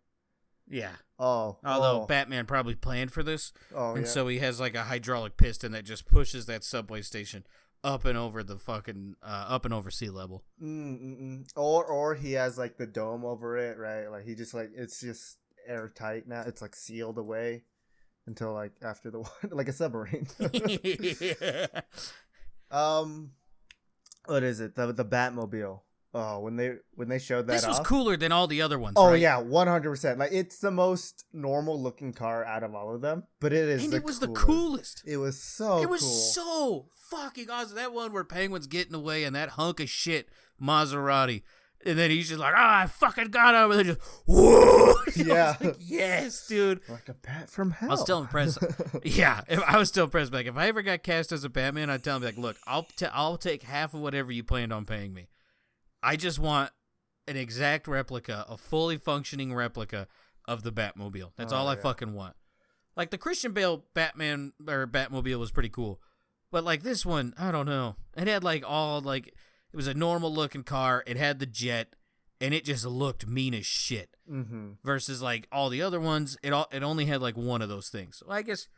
Yeah. Although Batman probably planned for this, and so he has like a hydraulic piston that just pushes that subway station up and over the fucking up and over sea level. Or he has like the dome over it, right? Like he just like it's just airtight now. It's like sealed away until like after the like a submarine. What is it? The Batmobile. Oh, when they showed that, this was cooler than all the other ones. Oh right? yeah, 100%. Like it's the most normal looking car out of all of them, but it was the coolest. It was so. It was so fucking awesome. That one where Penguin's getting away and that hunk of shit Maserati, and then he's just like, I fucking got him, and then just whoa. Yeah. Like, yes, dude. Like a bat from hell. I was still impressed. Yeah, I was still impressed. Like if I ever got cast as a Batman, I'd tell him like, look, I'll take half of whatever you planned on paying me. I just want an exact replica, a fully functioning replica of the Batmobile. That's all I fucking want. Like the Christian Bale Batman or Batmobile was pretty cool, but like this one, I don't know. It had like it was a normal looking car. It had the jet, and it just looked mean as shit. Versus like all the other ones, it only had like one of those things. So I guess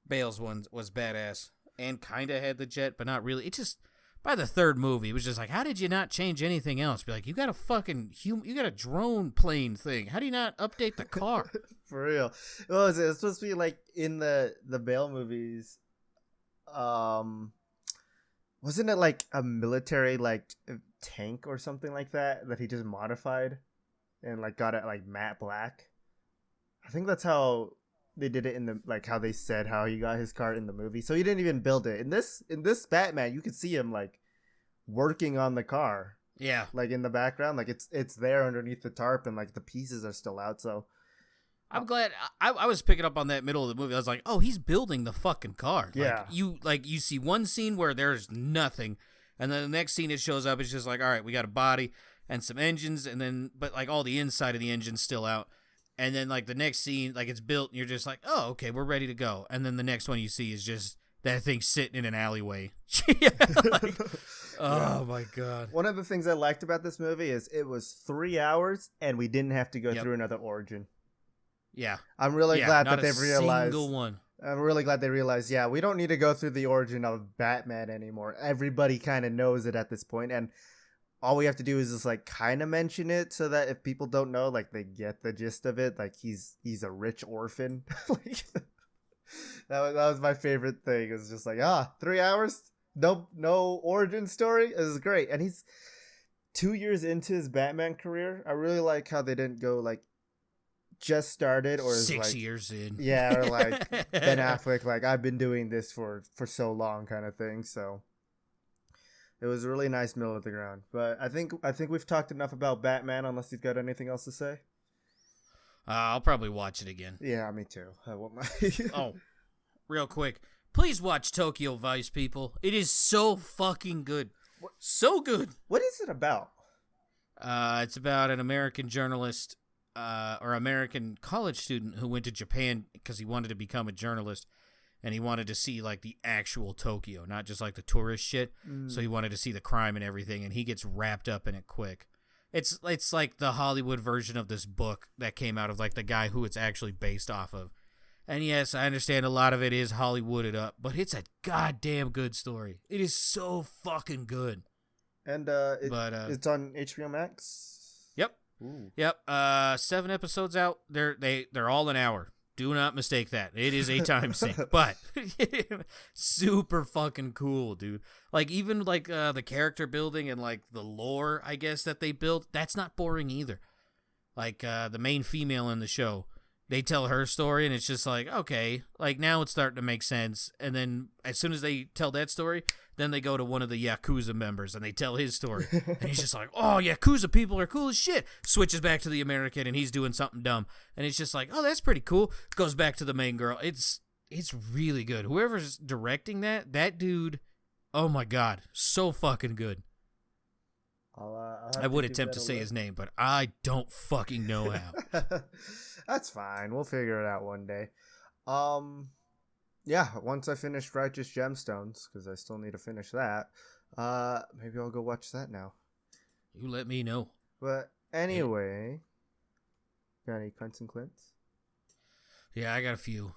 Bale's one was badass and kind of had the jet, but not really. It just. By the third movie, it was just like, how did you not change anything else? Be like, you got a fucking you got a drone plane thing. How do you not update the car? For real. What was it? It's supposed to be like in the Bale movies. Wasn't it like a military like tank or something like that he just modified and like got it like matte black? I think that's how they did it in the like how they said how he got his car in the movie. So he didn't even build it. In this Batman, you could see him like working on the car. Yeah. Like in the background, like it's there underneath the tarp and like the pieces are still out. So I'm glad I was picking up on that middle of the movie. I was like, oh, he's building the fucking car. Yeah. You see one scene where there's nothing, and then the next scene it shows up. It's just like, all right, we got a body and some engines, and then but like all the inside of the engine's still out. And then, like, the next scene, like, it's built, and you're just like, oh, okay, we're ready to go. And then the next one you see is just that thing sitting in an alleyway. Oh, my God. One of the things I liked about this movie is it was 3 hours, and we didn't have to go through another origin. Yeah. I'm really glad that they've realized. Single one. I'm really glad they realized, we don't need to go through the origin of Batman anymore. Everybody kind of knows it at this point, and all we have to do is just like kind of mention it so that if people don't know, like they get the gist of it. Like he's a rich orphan. Like that was my favorite thing. It was just like 3 hours, no origin story. It was great, and he's 2 years into his Batman career. I really like how they didn't go like just started or is 6 like years in. Yeah, or like Ben Affleck, like I've been doing this for so long kind of thing. So it was a really nice middle of the ground. But I think we've talked enough about Batman unless you've got anything else to say. I'll probably watch it again. Yeah, me too. I won't lie. Oh, real quick. Please watch Tokyo Vice, people. It is so fucking good. So good. What is it about? It's about an American journalist or American college student who went to Japan because he wanted to become a journalist and he wanted to see like the actual Tokyo, not just like the tourist shit. So he wanted to see the crime and everything, and he gets wrapped up in it quick. It's like the Hollywood version of this book that came out of like the guy who it's actually based off of. And yes, I understand a lot of it is Hollywooded up, but it's a goddamn good story. It is so fucking good. And it's on HBO Max. Yep. Ooh. Yep. 7 episodes out. They're all an hour. Do not mistake that. It is a time sink, but super fucking cool, dude. Like even like the character building and like the lore, I guess, that they built, that's not boring either. Like the main female in the show, they tell her story and it's just like, okay, like now it's starting to make sense. And then as soon as they tell that story, then they go to one of the Yakuza members and they tell his story. And he's just like, oh, Yakuza people are cool as shit. Switches back to the American and he's doing something dumb. And it's just like, oh, that's pretty cool. Goes back to the main girl. It's really good. Whoever's directing that dude, oh my God, so fucking good. I would attempt to say his name, but I don't fucking know how. That's fine. We'll figure it out one day. Yeah, once I finish Righteous Gemstones, because I still need to finish that, maybe I'll go watch that now. You let me know. But anyway, got any Cunts and Clints? Yeah, I got a few.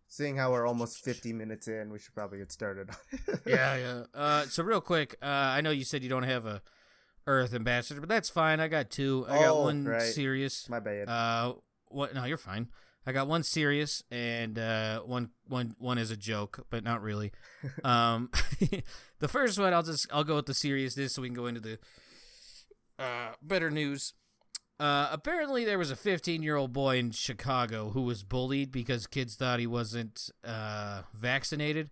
Seeing how we're almost 50 minutes in, we should probably get started on it. Yeah. So real quick, I know you said you don't have a Earth Ambassador, but that's fine. I got 2. I got one serious. My bad. What? No, you're fine. I got one serious and one is a joke, but not really. The first one, I'll go with the seriousness so we can go into the better news. Apparently there was a 15-year-old boy in Chicago who was bullied because kids thought he wasn't vaccinated.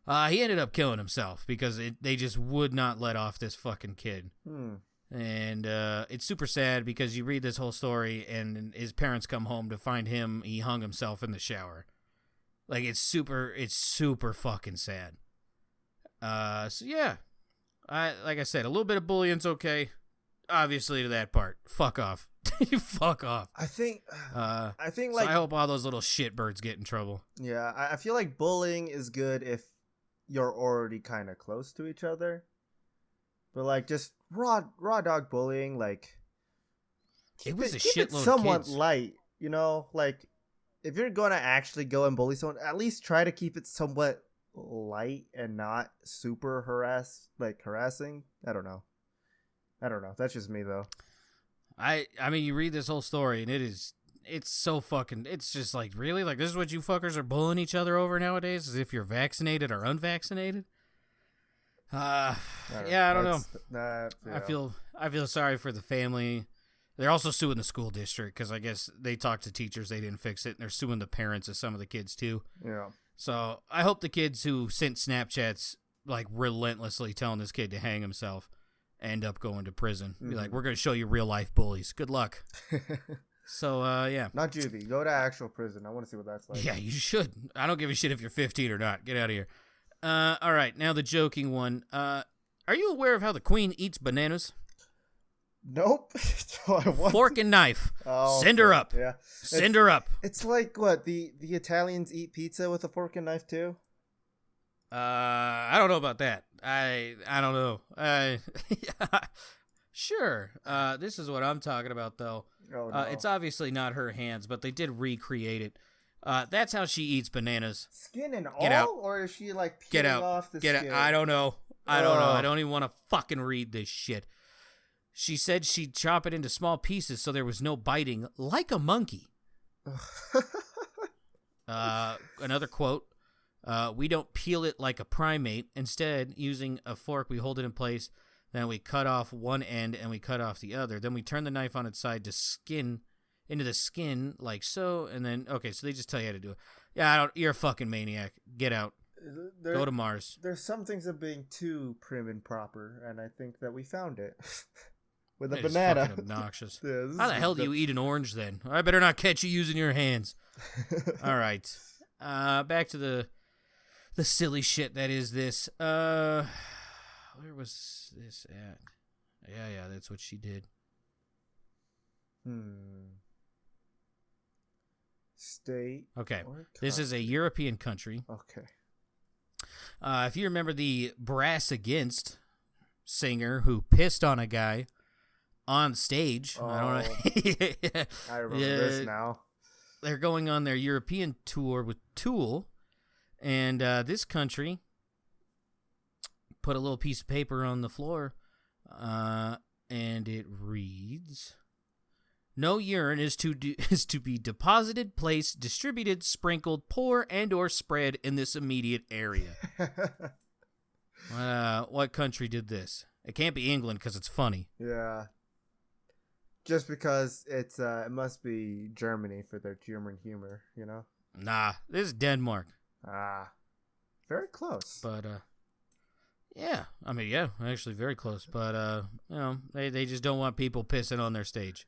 He ended up killing himself because they just would not let off this fucking kid. And it's super sad because you read this whole story and his parents come home to find he hung himself in the shower. Like it's super fucking sad. So yeah, like I said, a little bit of bullying's okay. Obviously to that part, fuck off. Fuck off. I think so like I hope all those little shitbirds get in trouble. Yeah, I feel like bullying is good if you're already kind of close to each other. But like just raw dog bullying, like it was a keep it shitload somewhat of kids. light, you know. Like if you're gonna actually go and bully someone, at least try to keep it somewhat light and not super harassing. I don't know. That's just me though. I mean, you read this whole story and it's so fucking. It's just like really like this is what you fuckers are bullying each other over nowadays, as if you're vaccinated or unvaccinated. I don't know. I feel sorry for the family. They're also suing the school district because I guess they talked to teachers, they didn't fix it, and they're suing the parents of some of the kids too. Yeah. So I hope the kids who sent Snapchats like relentlessly telling this kid to hang himself end up going to prison. Be like, we're gonna show you real life bullies. Good luck. So yeah. Not juvie. Go to actual prison. I want to see what that's like. Yeah, you should. I don't give a shit if you're 15 or not. Get out of here. All right, now the joking one. Are you aware of how the Queen eats bananas? Nope. Fork and knife. Oh, Send her up. Yeah. Send her up. It's like what the Italians eat pizza with a fork and knife too. I don't know about that. I don't know. Sure. This is what I'm talking about though. Oh, no. It's obviously not her hands, but they did recreate it. That's how she eats bananas. Skin and Get all? Out. Or is she like Get peeling out. off the Get skin? out. I don't know. I don't even want to fucking read this shit. She said she'd chop it into small pieces so there was no biting, like a monkey. Another quote. We don't peel it like a primate. Instead, using a fork, we hold it in place. Then we cut off one end and we cut off the other. Then we turn the knife on its side to skin into the skin like so, and then okay, so they just tell you how to do it. Yeah, you're a fucking maniac. Get out. Go to Mars. There's some things of being too prim and proper, and I think that we found it. With a It is banana. fucking obnoxious. Yeah, How the hell do you eat an orange then? I better not catch you using your hands. All right. Back to the silly shit that is this. Where was this at? Yeah, that's what she did. State. Okay. This is a European country. Okay. If you remember the Brass Against singer who pissed on a guy on stage. Oh, I don't know. I remember this now. They're going on their European tour with Tool, and this country put a little piece of paper on the floor, and it reads, "No urine is to be deposited, placed, distributed, sprinkled, pour, and or spread in this immediate area." What country did this? It can't be England because it's funny. Yeah. Just because it must be Germany for their German humor, you know? Nah, this is Denmark. Very close. But, yeah. I mean, yeah, actually very close. But, they just don't want people pissing on their stage.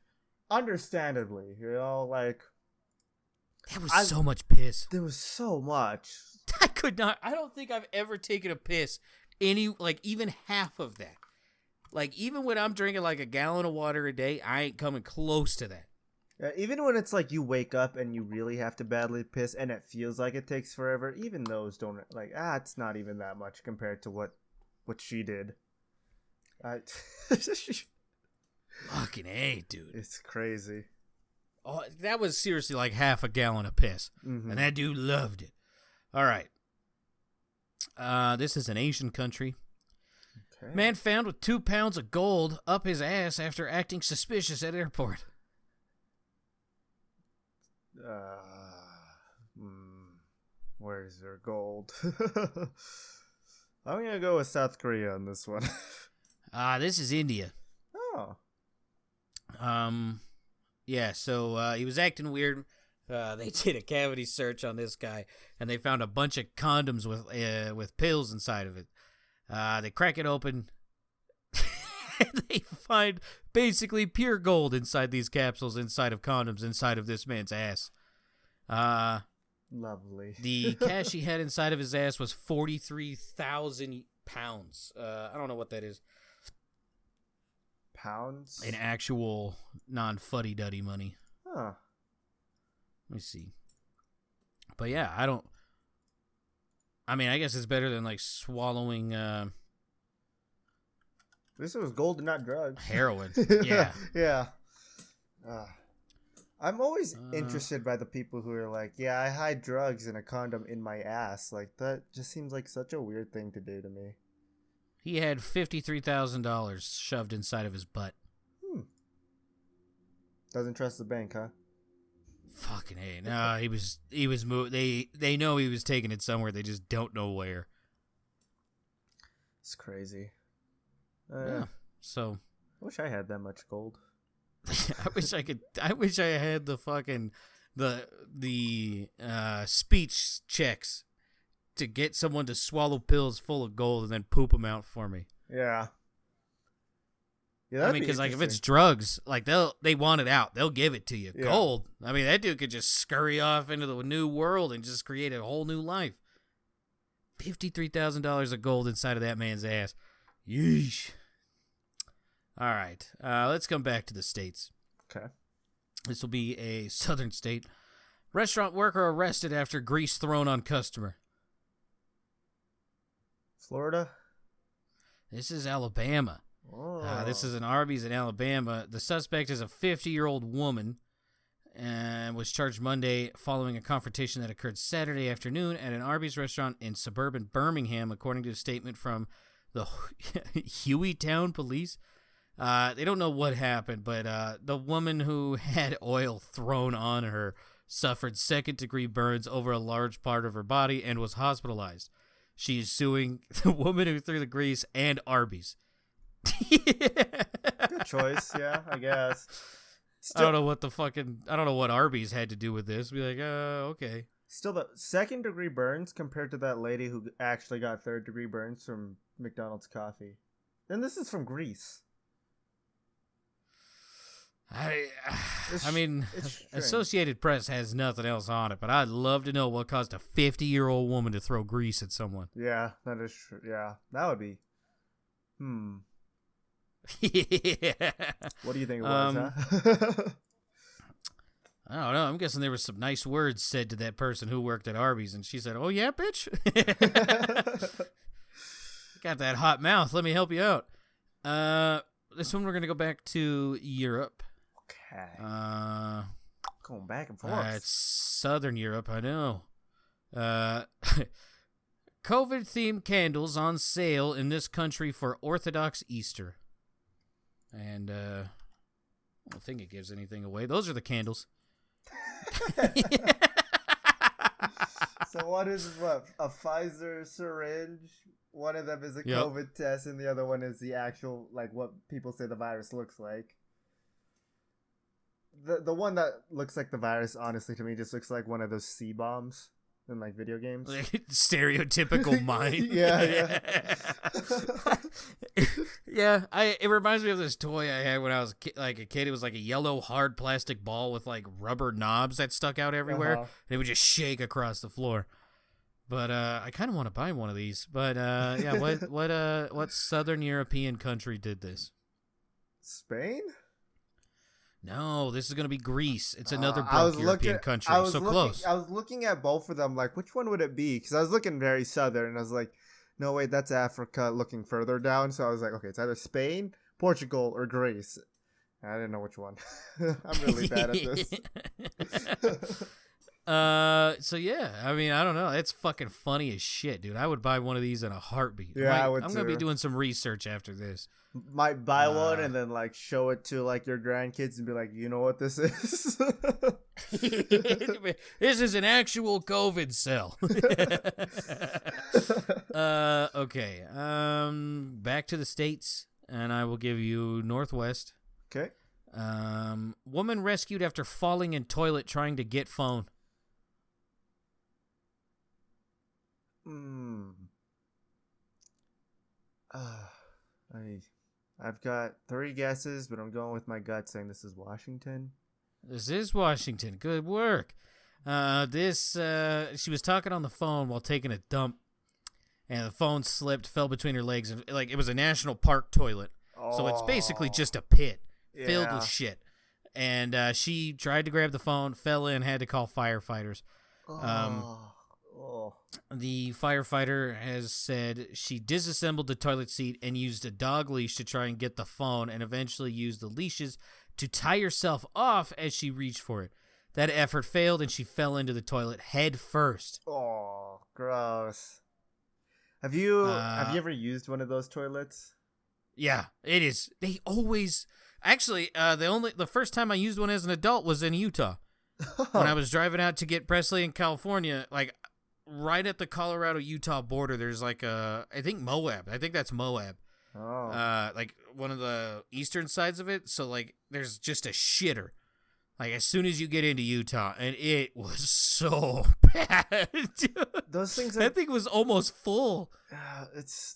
Understandably, like... That was so much piss. There was so much. I don't think I've ever taken a piss even half of that. Like, even when I'm drinking like a gallon of water a day, I ain't coming close to that. Yeah, even when it's like you wake up and you really have to badly piss and it feels like it takes forever, even those don't, like, it's not even that much compared to what she did. Fucking A, dude. It's crazy. Oh, that was seriously like half a gallon of piss. Mm-hmm. And that dude loved it. All right. This is an Asian country. Okay. Man found with 2 pounds of gold up his ass after acting suspicious at airport. Where's their gold? I'm gonna go with South Korea on this one. This is India. Oh. Yeah, so he was acting weird. They did a cavity search on this guy, and they found a bunch of condoms with pills inside of it. They crack it open, and they find basically pure gold inside these capsules, inside of condoms, inside of this man's ass. Lovely. The cash he had inside of his ass was 43,000 pounds. I don't know what that is. Pounds? In actual non-fuddy-duddy money. Huh. Let me see. But yeah, I guess it's better than like swallowing this was gold and not drugs. Heroin. Yeah. Yeah. I'm always interested by the people who are like, yeah, I hide drugs in a condom in my ass. Like, that just seems like such a weird thing to do to me. He had $53,000 shoved inside of his butt. Doesn't trust the bank, huh? Fucking A. No, he was moved. They know he was taking it somewhere. They just don't know where. It's crazy. Yeah. So. I wish I had that much gold. I wish I had the fucking the speech checks to get someone to swallow pills full of gold and then poop them out for me. Yeah. I mean, because like if it's drugs, like they want it out, they'll give it to you. Yeah. Gold. I mean, that dude could just scurry off into the new world and just create a whole new life. $53,000 of gold inside of that man's ass. Yeesh. All right, let's come back to the states. Okay. This will be a southern state. Restaurant worker arrested after grease thrown on customer. Florida? This is Alabama. Oh. This is an Arby's in Alabama. The suspect is a 50-year-old woman and was charged Monday following a confrontation that occurred Saturday afternoon at an Arby's restaurant in suburban Birmingham, according to a statement from the Hueytown police. They don't know what happened, but the woman who had oil thrown on her suffered second-degree burns over a large part of her body and was hospitalized. She is suing the woman who threw the grease and Arby's. Good choice, yeah, I guess. I don't know what Arby's had to do with this. Be like, okay. Still, the second-degree burns compared to that lady who actually got third-degree burns from McDonald's coffee. And this is from Greece. I mean, Associated Press has nothing else on it, but I'd love to know what caused a 50-year-old woman to throw grease at someone. Yeah, that is true. Yeah, that would be. Yeah. What do you think it was, huh? I don't know. I'm guessing there were some nice words said to that person who worked at Arby's, and she said, "Oh yeah, bitch, got that hot mouth. Let me help you out." This one we're gonna go back to Europe. Okay. Going back and forth. It's Southern Europe, I know. COVID-themed candles on sale in this country for Orthodox Easter. And I don't think it gives anything away. Those are the candles. So one is a Pfizer syringe. One of them is a COVID test, and the other one is the actual, like, what people say the virus looks like. The one that looks like the virus, honestly, to me, just looks like one of those C-bombs in, like, video games. Stereotypical mind. Yeah. Yeah, it reminds me of this toy I had when I was a kid. It was like a yellow hard plastic ball with like rubber knobs that stuck out everywhere, and it would just shake across the floor. But I kind of want to buy one of these. But yeah, what Southern European country did this? Spain? No, this is gonna be Greece. It's another broke European country. Close. I was looking at both of them, like, which one would it be? Because I was looking very southern, and I was like, no, wait, that's Africa looking further down. So I was like, okay, it's either Spain, Portugal, or Greece. I didn't know which one. I'm really bad at this. So yeah, I mean, I don't know. It's fucking funny as shit, dude. I would buy one of these in a heartbeat. Yeah, I would I'm too. gonna be doing some research after this. Might buy one and then like show it to like your grandkids and be like, you know what this is? This is an actual COVID cell. Okay. Back to the States, and I will give you Northwest. Okay. Woman rescued after falling in toilet trying to get phone. I've got 3 guesses, but I'm going with my gut saying this is Washington. This is Washington. Good work. She was talking on the phone while taking a dump, and the phone slipped, fell between her legs, and like it was a national park toilet. So it's basically just a pit filled with shit. And she tried to grab the phone, fell in, had to call firefighters. The firefighter has said she disassembled the toilet seat and used a dog leash to try and get the phone, and eventually used the leashes to tie herself off as she reached for it. That effort failed, and she fell into the toilet head first. Oh, gross. Have you ever used one of those toilets? Yeah, it is. They always... Actually, the first time I used one as an adult was in Utah. When I was driving out to get Presley in California, like right at the Colorado-Utah border, there's like I think Moab. I think that's Moab. Oh. Like one of the eastern sides of it. So like there's just a shitter. Like as soon as you get into Utah, and it was so bad. Dude. Those things. That thing was almost full.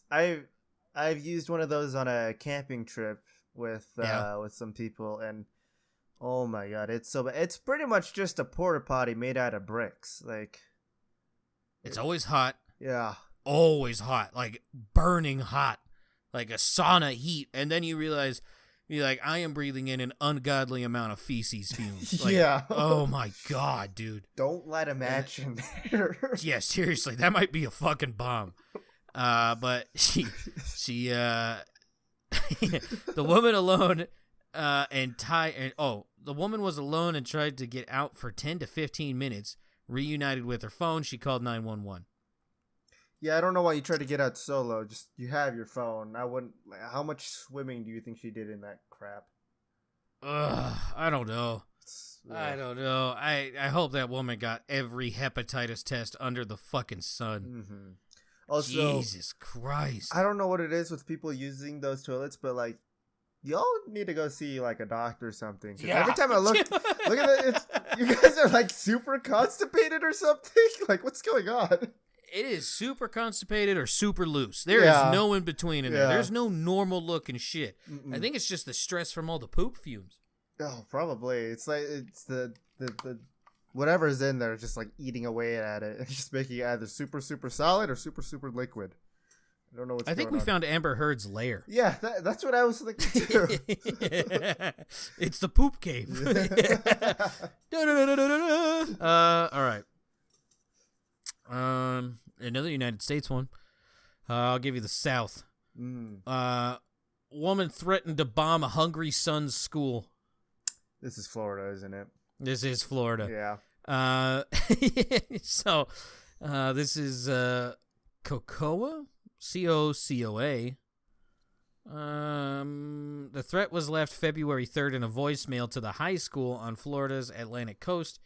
I've used one of those on a camping trip with some people, and oh my god, it's so bad. It's pretty much just a porta potty made out of bricks. Like it's always hot. Yeah. Always hot, like burning hot, like a sauna heat, and then you realize you're like, I am breathing in an ungodly amount of feces fumes. Like, yeah. Oh my god, dude. Don't light a match in there. Yeah, seriously, that might be a fucking bomb. But she the woman alone the woman was alone and tried to get out for 10 to 15 minutes. Reunited with her phone, she called 911. Yeah, I don't know why you tried to get out solo. Just you have your phone. I wouldn't. How much swimming do you think she did in that crap? I don't know. I don't know. I hope that woman got every hepatitis test under the fucking sun. Mm-hmm. Also, Jesus Christ. I don't know what it is with people using those toilets, but like y'all need to go see like a doctor or something. Yeah. Every time I look at it, you guys are like super constipated or something. Like, what's going on? It is super constipated or super loose. There is no in between in there. There's no normal looking shit. Mm-mm. I think it's just the stress from all the poop fumes. Oh, probably. It's like it's the whatever's in there just like eating away at it. It's just making it either super solid or super liquid. I don't know what's going on. I think we found Amber Heard's lair. Yeah, that's what I was thinking too. It's the poop cave. All right. Another United States one. I'll give you the South. Woman threatened to bomb a hungry son's school. This is Florida, isn't it? This is Florida. Yeah. So, this is Cocoa. COCOA. The threat was left February 3rd in a voicemail to the high school on Florida's Atlantic coast.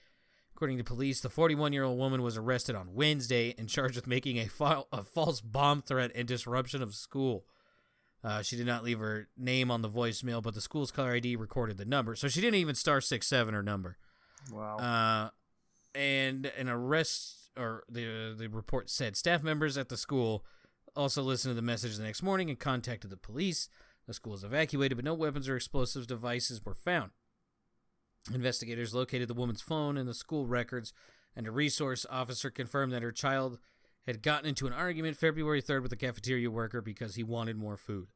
According to police, the 41-year-old woman was arrested on Wednesday and charged with making a false bomb threat and disruption of school. She did not leave her name on the voicemail, but the school's caller ID recorded the number. So she didn't even *67 her number. Wow. And an arrest, or the report said, staff members at the school also listened to the message the next morning and contacted the police. The school was evacuated, but no weapons or explosive devices were found. Investigators located the woman's phone and the school records, and a resource officer confirmed that her child had gotten into an argument February 3rd with a cafeteria worker because he wanted more food.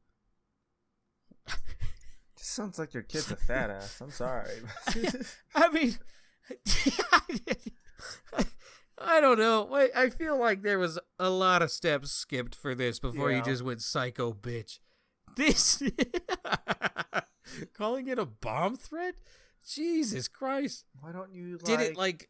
Just sounds like your kid's a fat ass. I'm sorry. I mean, I don't know. I feel like there was a lot of steps skipped for this before you just went psycho bitch. This calling it a bomb threat? Jesus Christ. Why don't you did it like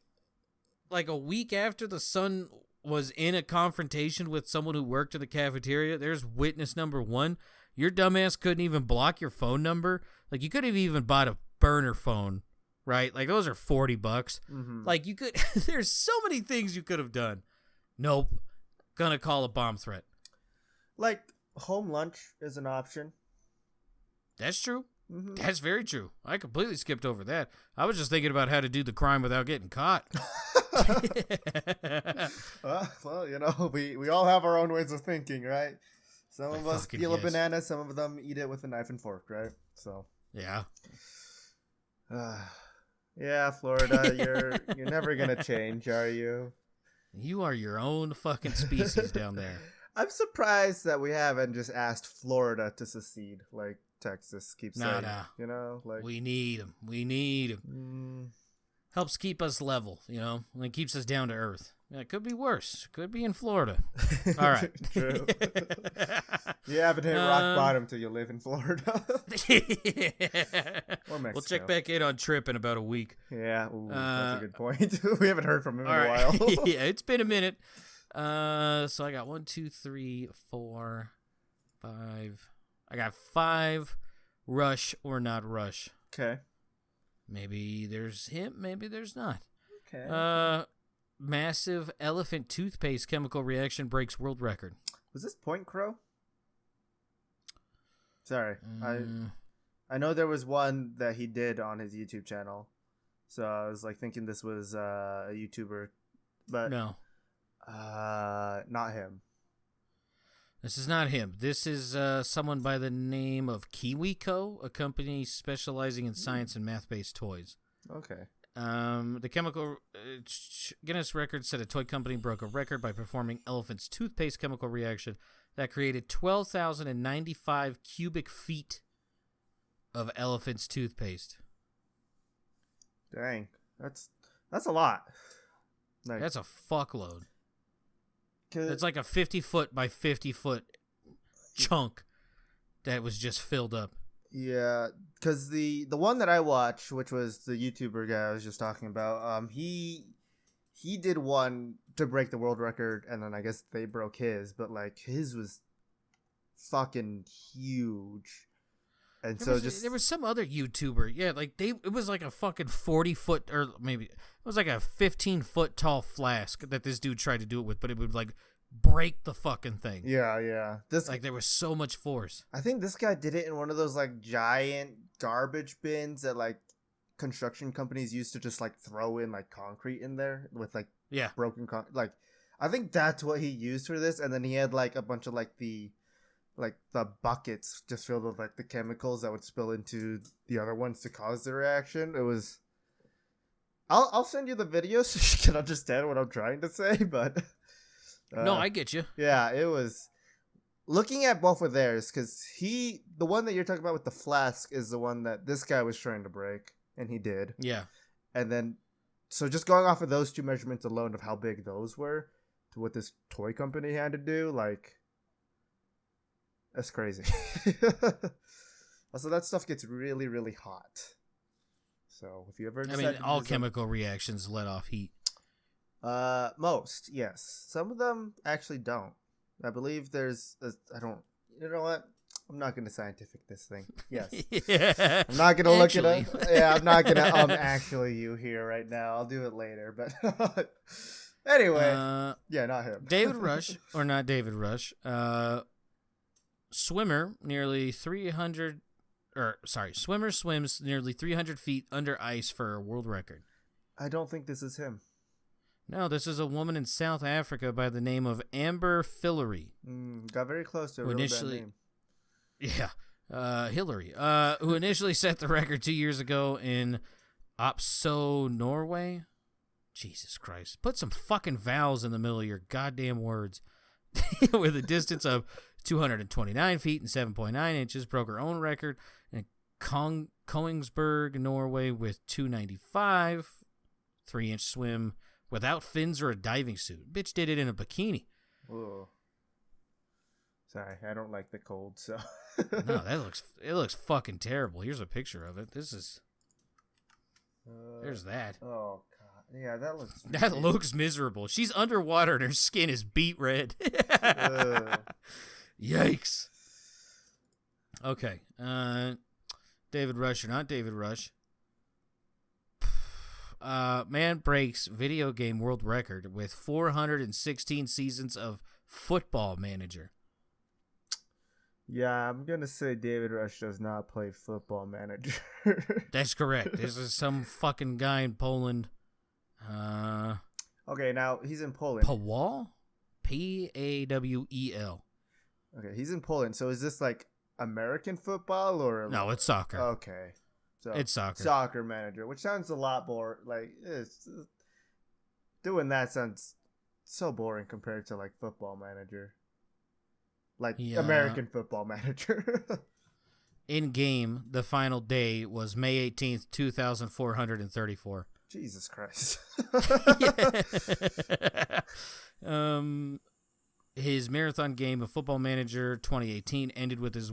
a week after the son was in a confrontation with someone who worked in the cafeteria? There's witness number one. Your dumbass couldn't even block your phone number. Like, you could have even bought a burner phone, right? Like, those are $40. Mm-hmm. Like, you could, there's so many things you could have done. Nope. Gonna call a bomb threat. Like, home lunch is an option. That's true. Mm-hmm. That's very true. I completely skipped over that. I was just thinking about how to do the crime without getting caught. Well, you know, we all have our own ways of thinking, right? Some of us peel a banana, some of them eat it with a knife and fork, right? So yeah. Yeah, Florida, you're never gonna change, are you? You are your own fucking species down there. I'm surprised that we haven't just asked Florida to secede, like Texas keeps saying. Nah. You know, like we need them. Helps keep us level, you know, and it keeps us down to earth. It could be worse. Could be in Florida. All right. True. You haven't hit rock bottom till you live in Florida. Or Mexico. We'll check back in on Trip in about a week. Yeah, that's a good point. We haven't heard from him in a while. Yeah, it's been a minute. So I got 1, 2, 3, 4, 5. I got 5 rush or not rush. Okay. Maybe there's him, maybe there's not. Okay. Massive elephant toothpaste chemical reaction breaks world record. Was this Point Crow? Sorry. I know there was one that he did on his YouTube channel. So I was like thinking this was a YouTuber, but no. Not him. This is not him. This is someone by the name of KiwiCo, a company specializing in science and math-based toys. Okay. The chemical Guinness Records said a toy company broke a record by performing elephant's toothpaste chemical reaction that created 12,095 cubic feet of elephant's toothpaste. Dang, that's a lot. Like, that's a fuckload. It's like a 50-foot by 50-foot chunk that was just filled up. Yeah, because the one that I watched, which was the YouTuber guy I was just talking about, he did one to break the world record, and then I guess they broke his, but like his was fucking huge. And there was some other YouTuber, yeah, like it was like a fucking 40-foot, or maybe it was like a 15-foot tall flask that this dude tried to do it with, but it would like break the fucking thing. Yeah. This Like there was so much force. I think this guy did it in one of those like giant garbage bins that like construction companies used to just like throw in like concrete in there with like broken like I think that's what he used for this, and then he had like a bunch of like the buckets just filled with like the chemicals that would spill into the other ones to cause the reaction. It was I'll send you the video so you can understand what I'm trying to say, but no, I get you. Yeah, it was looking at both of theirs, because the one that you're talking about with the flask is the one that this guy was trying to break, and he did. Yeah. And then, so just going off of those two measurements alone of how big those were to what this toy company had to do, like, that's crazy. Also, that stuff gets really, really hot. So if you ever, all chemical reactions let off heat. Most, yes. Some of them actually don't. I believe there's you know what? I'm not going to scientific this thing. Yes. Yeah. I'm not going to look it up. Yeah, I'm not going to actually you here right now. I'll do it later. But anyway, yeah, not him. David Rush, or not David Rush, swimmer swims nearly 300 feet under ice for a world record. I don't think this is him. No, this is a woman in South Africa by the name of Amber Fillery. Got very close to a real bad name. Yeah, Hillary, who initially set the record 2 years ago in Opso, Norway. Jesus Christ. Put some fucking vowels in the middle of your goddamn words. With a distance of 229 feet and 7.9 inches, broke her own record in Kongsberg, Norway with 295, 3-inch swim without fins or a diving suit. Bitch did it in a bikini. Whoa. Sorry, I don't like the cold, so. No, it looks fucking terrible. Here's a picture of it. There's that. Oh god, yeah, that looks. That looks miserable. She's underwater and her skin is beet red. Yikes. Okay, David Rush or not David Rush. Man breaks video game world record with 416 seasons of Football Manager. Yeah, I'm going to say David Rush does not play Football Manager. That's correct. This is some fucking guy in Poland. Okay, now he's in Poland. Pawel? Pawel. Okay, he's in Poland. So is this like American football or? No, it's soccer. Okay. So it's soccer. Soccer manager, which sounds a lot more like doing that sounds so boring compared to like Football Manager. Like American Football Manager. In game, the final day was May 18th, 2,434. Jesus Christ. His marathon game of Football Manager 2018 ended with his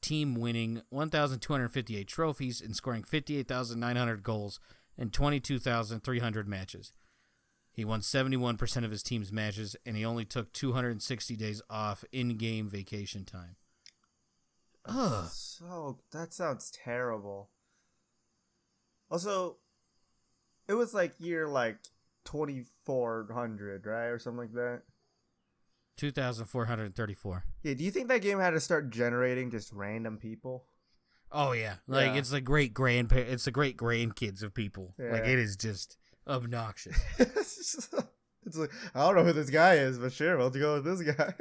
team winning 1,258 trophies and scoring 58,900 goals in 22,300 matches. He won 71% of his team's matches, and he only took 260 days off in-game vacation time. Ugh. So, that sounds terrible. Also, it was like year like 2,400, right? Or something like that. 2,434. Yeah, do you think that game had to start generating just random people? Oh, yeah. Like, it's the great grandkids of people. Yeah. Like, it is just obnoxious. It's like, I don't know who this guy is, but sure, we'll go with this guy.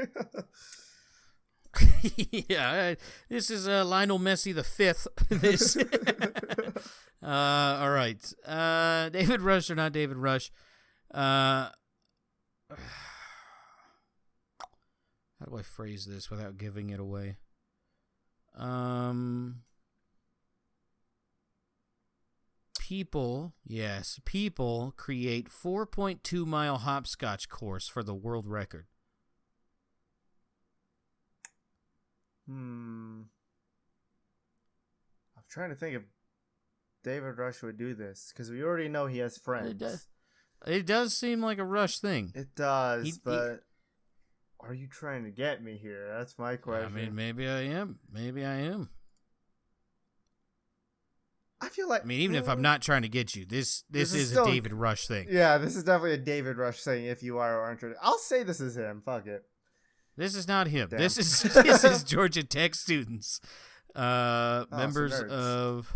Yeah, this is Lionel Messi the fifth. This. All right. David Rush or not David Rush? How do I phrase this without giving it away? People create 4.2-mile hopscotch course for the world record. I'm trying to think if David Rush would do this, because we already know he has friends. It does seem like a Rush thing. It does, but are you trying to get me here? That's my question. I mean, maybe I am. I feel like, I mean, even if I'm not trying to get you, this is still a David Rush thing. Yeah, this is definitely a David Rush thing. If you are or aren't, I'll say this is him. Fuck it. This is not him. Damn. This is Georgia Tech students, members of,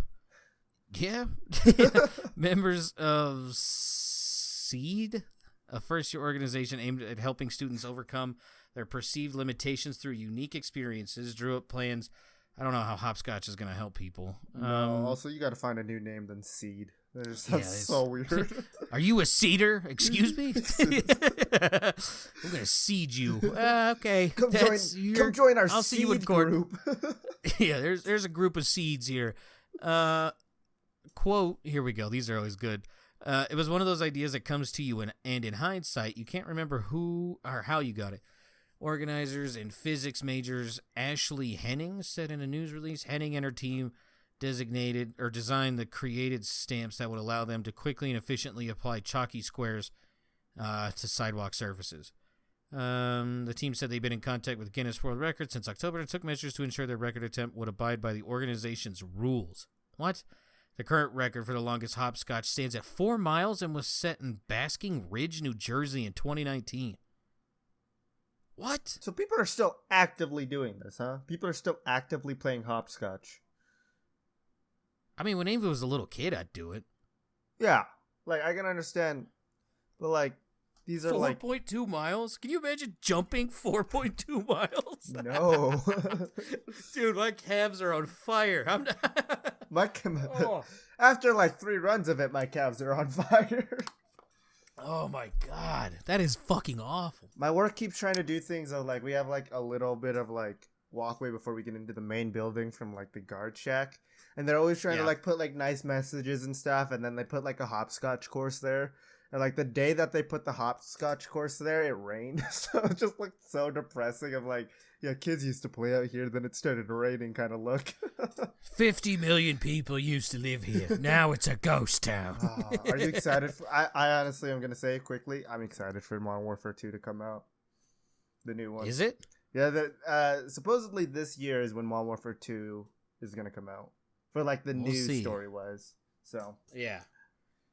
members of SEED, a first-year organization aimed at helping students overcome their perceived limitations through unique experiences. Drew up plans. I don't know how Hopscotch is going to help people. No, also, you got to find a new name than Seed. That's so weird. Are you a seeder? Excuse me? I'm going to seed you. Okay. Come join our I'll Seed see you in court. group. Yeah, there's a group of seeds here. Quote, here we go. These are always good. It was one of those ideas that comes to you, and in hindsight, you can't remember who or how you got it. Organizers and physics majors Ashley Henning said in a news release, Henning and her team designed the created stamps that would allow them to quickly and efficiently apply chalky squares to sidewalk surfaces. The team said they've been in contact with Guinness World Records since October and took measures to ensure their record attempt would abide by the organization's rules. What? The current record for the longest hopscotch stands at 4 miles and was set in Basking Ridge, New Jersey in 2019. What? So people are still actively doing this, huh? People are still actively playing hopscotch. I mean, when Ava was a little kid, I'd do it. Yeah. Like, I can understand. But, like, these are 4.2 miles? Can you imagine jumping 4.2 miles? No. Dude, my calves are on fire. I'm not... After, like, 3 runs of it, my calves are on fire. Oh my god, that is fucking awful. My work keeps trying to do things of like we have like a little bit of like walkway before we get into the main building from like the guard shack, and they're always trying to like put like nice messages and stuff, and then they put like a hopscotch course there, and like the day that they put the hopscotch course there, it rained, so it just looked so depressing. Of like, yeah, kids used to play out here, then it started raining kind of look. 50 million people used to live here. Now it's a ghost town. Are you excited? I honestly am going to say quickly, I'm excited for Modern Warfare 2 to come out. The new one. Is it? Yeah, supposedly this year is when Modern Warfare 2 is going to come out. For like the news story-wise. So. Yeah.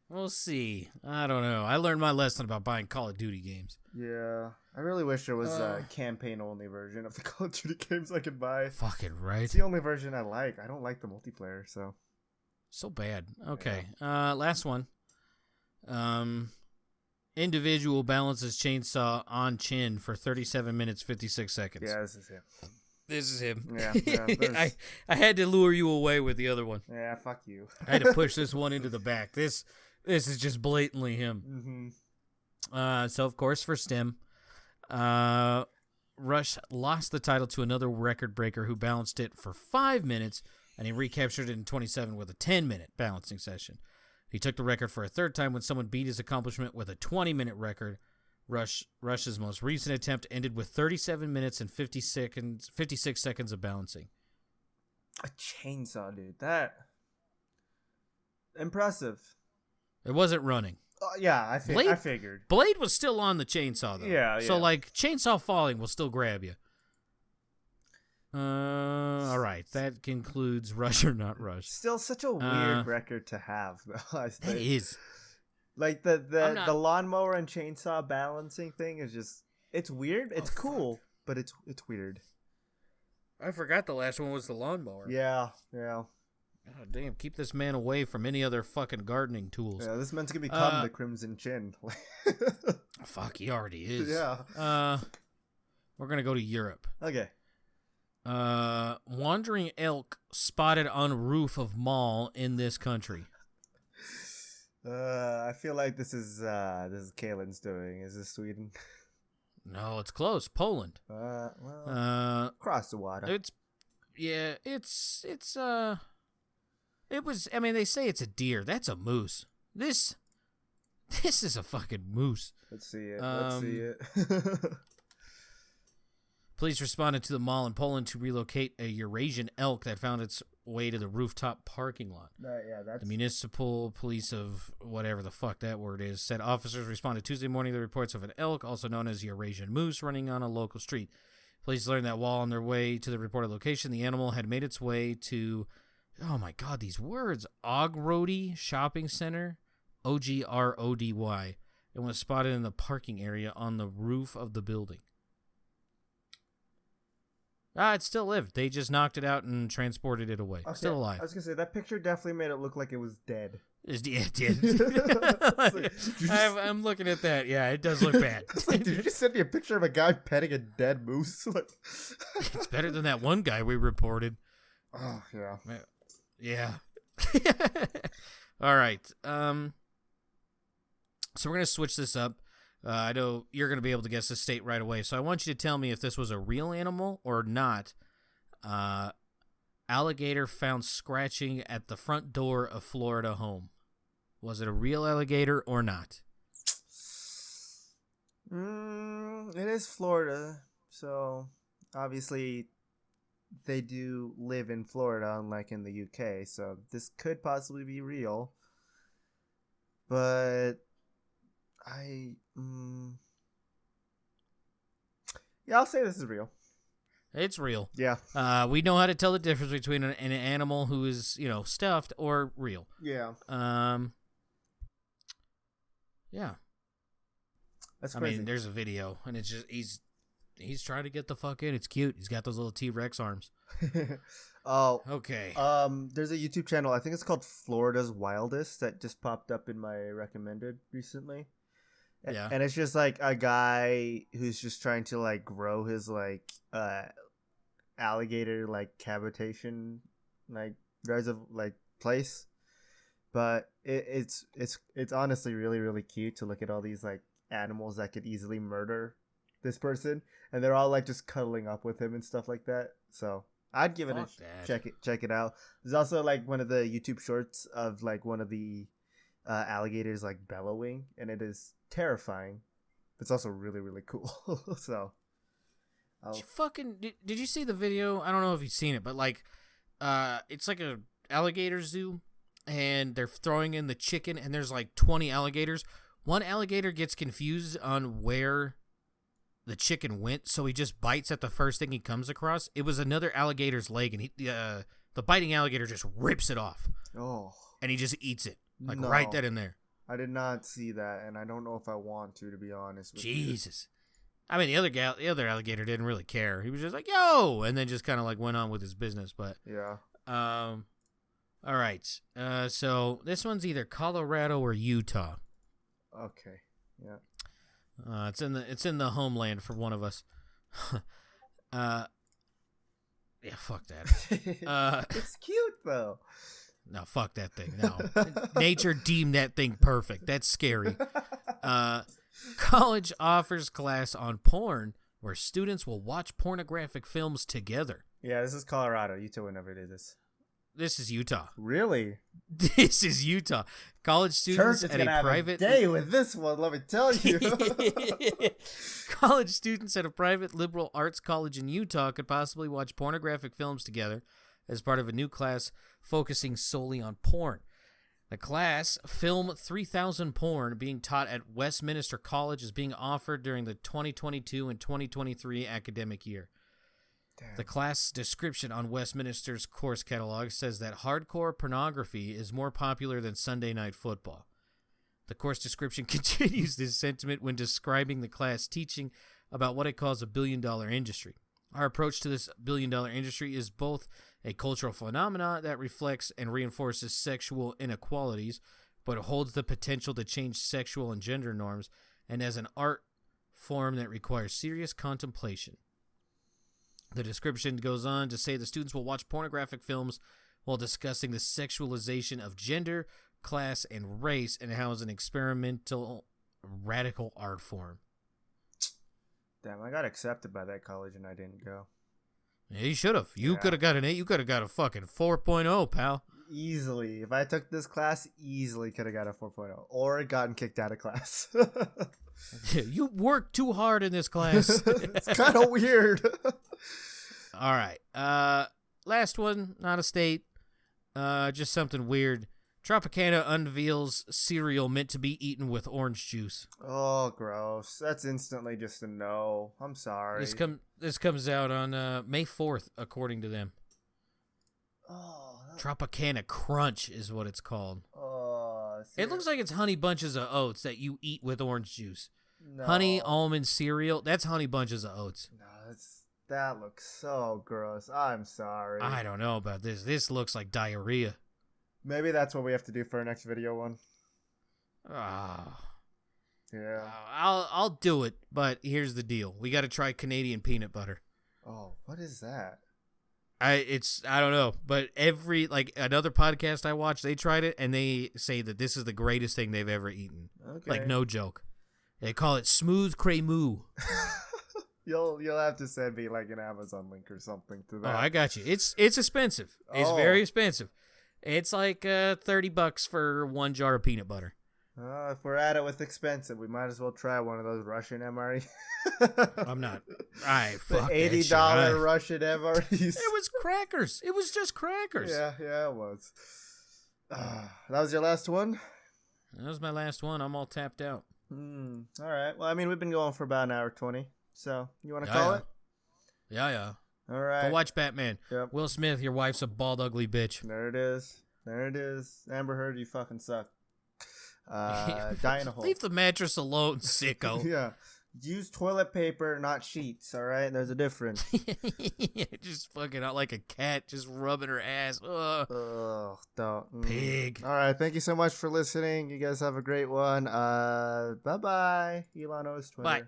We'll see. I don't know. I learned my lesson about buying Call of Duty games. Yeah. I really wish there was a campaign-only version of the Call of Duty games I could buy. Fucking right. It's the only version I like. I don't like the multiplayer, so. So bad. Okay. Yeah. Last one. Individual balances chainsaw on chin for 37 minutes, 56 seconds. Yeah, this is him. This is him. Yeah. I had to lure you away with the other one. Yeah, fuck you. I had to push this one into the back. This is just blatantly him. Mm-hmm. So, of course, for STEM, Rush lost the title to another record breaker who balanced it for 5 minutes, and he recaptured it in 27 with a 10-minute balancing session. He took the record for a third time when someone beat his accomplishment with a 20-minute record. Rush's most recent attempt ended with 37 minutes and 56 seconds of balancing. A chainsaw, dude. That impressive. It wasn't running. Yeah, I figured. Blade was still on the chainsaw, though. Yeah. So, like, chainsaw falling will still grab you. All right. That concludes Rush or Not Rush. Still such a weird record to have, though. It is. Like, the lawnmower and chainsaw balancing thing is just... It's weird. It's cool, but it's weird. I forgot the last one was the lawnmower. Yeah. Oh, damn, keep this man away from any other fucking gardening tools. Yeah, this man's gonna become the Crimson Chin. Fuck, he already is. Yeah. We're gonna go to Europe. Okay. Wandering elk spotted on roof of mall in this country. I feel like this is Kalen's doing. Is this Sweden? No, it's close. Poland. Across the water. It was, I mean, they say it's a deer. That's a moose. This is a fucking moose. Let's see it. Police responded to the mall in Poland to relocate a Eurasian elk that found its way to the rooftop parking lot. That's... The municipal police of whatever the fuck that word is said officers responded Tuesday morning to the reports of an elk, also known as Eurasian moose, running on a local street. Police learned that while on their way to the reported location, the animal had made its way to Oh my God, these words. Ogrody Shopping Center, Ogrody, and was spotted in the parking area on the roof of the building. It still lived. They just knocked it out and transported it away. Okay. Still alive. I was going to say, that picture definitely made it look like it was dead. It did. I'm looking at that. Yeah, it does look bad. Like, did you just send me a picture of a guy petting a dead moose? It's better than that one guy we reported. Oh, yeah. Yeah. All right. So we're going to switch this up. I know you're going to be able to guess the state right away, so I want you to tell me if this was a real animal or not. Alligator found scratching at the front door of Florida home. Was it a real alligator or not? It is Florida, so obviously they do live in Florida, unlike in the UK, so this could possibly be real. But I'll say this is real. It's real. Yeah. We know how to tell the difference between an animal who is, stuffed or real. Yeah. Yeah. That's crazy. I mean, there's a video, and it's just he's trying to get the fuck in. It's cute. He's got those little T-Rex arms. Oh. Okay. There's a YouTube channel. I think it's called Florida's Wildest that just popped up in my recommended recently. Yeah. And it's just like a guy who's just trying to like grow his like alligator like cavitation like reserve like place. But it's honestly really, really cute to look at all these like animals that could easily murder this person, and they're all like just cuddling up with him and stuff like that. So I'd give it a check it out. There's also like one of the YouTube shorts of like one of the alligators like bellowing, and it is terrifying. It's also really, really cool. So did you see the video? I don't know if you've seen it, but like it's like a alligator zoo, and they're throwing in the chicken, and there's like 20 alligators. One alligator gets confused on where the chicken went, so he just bites at the first thing he comes across. It was another alligator's leg, and the biting alligator just rips it off. Oh. And he just eats it. Like right then and there. I did not see that, and I don't know if I want to be honest with you. Jesus. I mean, the other alligator didn't really care. He was just like, yo! And then just kind of like went on with his business, but... Yeah. All right. So this one's either Colorado or Utah. Okay. Yeah. It's in the homeland for one of us. Yeah, fuck that. It's cute though. No, fuck that thing. No. Nature deemed that thing perfect. That's scary. College offers class on porn where students will watch pornographic films together. Yeah, this is Colorado. Utah would never do this. This is Utah. Really? This is Utah. College students at a private day with this one, let me tell you. College students at a private liberal arts college in Utah could possibly watch pornographic films together as part of a new class focusing solely on porn. The class, Film 3000 Porn, being taught at Westminster College, is being offered during the 2022 and 2023 academic year. Damn. The class description on Westminster's course catalog says that hardcore pornography is more popular than Sunday Night Football. The course description continues this sentiment when describing the class teaching about what it calls a billion-dollar industry. Our approach to this billion-dollar industry is both a cultural phenomenon that reflects and reinforces sexual inequalities, but holds the potential to change sexual and gender norms, and as an art form that requires serious contemplation. The description goes on to say the students will watch pornographic films while discussing the sexualization of gender, class, and race, and how it's an experimental, radical art form. Damn, I got accepted by that college and I didn't go. Yeah, you should have. You could have got an 8. You could have got a fucking 4.0, pal. Easily. If I took this class, easily could have got a 4.0 or gotten kicked out of class. You worked too hard in this class. It's kind of weird. All right. Last one, not a state. Just something weird. Tropicana unveils cereal meant to be eaten with orange juice. Oh, gross. That's instantly just a no. I'm sorry. This comes out on May 4th, according to them. Oh, Tropicana Crunch is what it's called. Oh, it looks like it's honey bunches of oats that you eat with orange juice. No. Honey almond cereal. That's honey bunches of oats. No, that looks so gross. I'm sorry. I don't know about this. This looks like diarrhea. Maybe that's what we have to do for our next video one. Ah. Yeah. I'll do it, but here's the deal. We got to try Canadian peanut butter. Oh, what is that? I don't know, but another podcast I watched, they tried it and they say that this is the greatest thing they've ever eaten. Okay. Like no joke. They call it smooth cremeux. You'll have to send me like an Amazon link or something to that. Oh, I got you. It's expensive. It's very expensive. It's like $30 for one jar of peanut butter. If we're at it with expensive, we might as well try one of those Russian MREs. I'm not. Fuck the $80 Russian MREs. It was crackers. It was just crackers. Yeah, it was. That was your last one? That was my last one. I'm all tapped out. All right. Well, I mean, we've been going for about an hour 20. So, you want to call it? Yeah. All right. Go watch Batman. Yep. Will Smith, your wife's a bald, ugly bitch. There it is. Amber Heard, you fucking suck. Die in a hole. Leave the mattress alone, sicko. Yeah. Use toilet paper, not sheets, all right? There's a difference. Just fucking out like a cat, just rubbing her ass. Ugh. Ugh, don't. Pig. All right, thank you so much for listening. You guys have a great one. Bye-bye. Elon O's Twitter. Bye.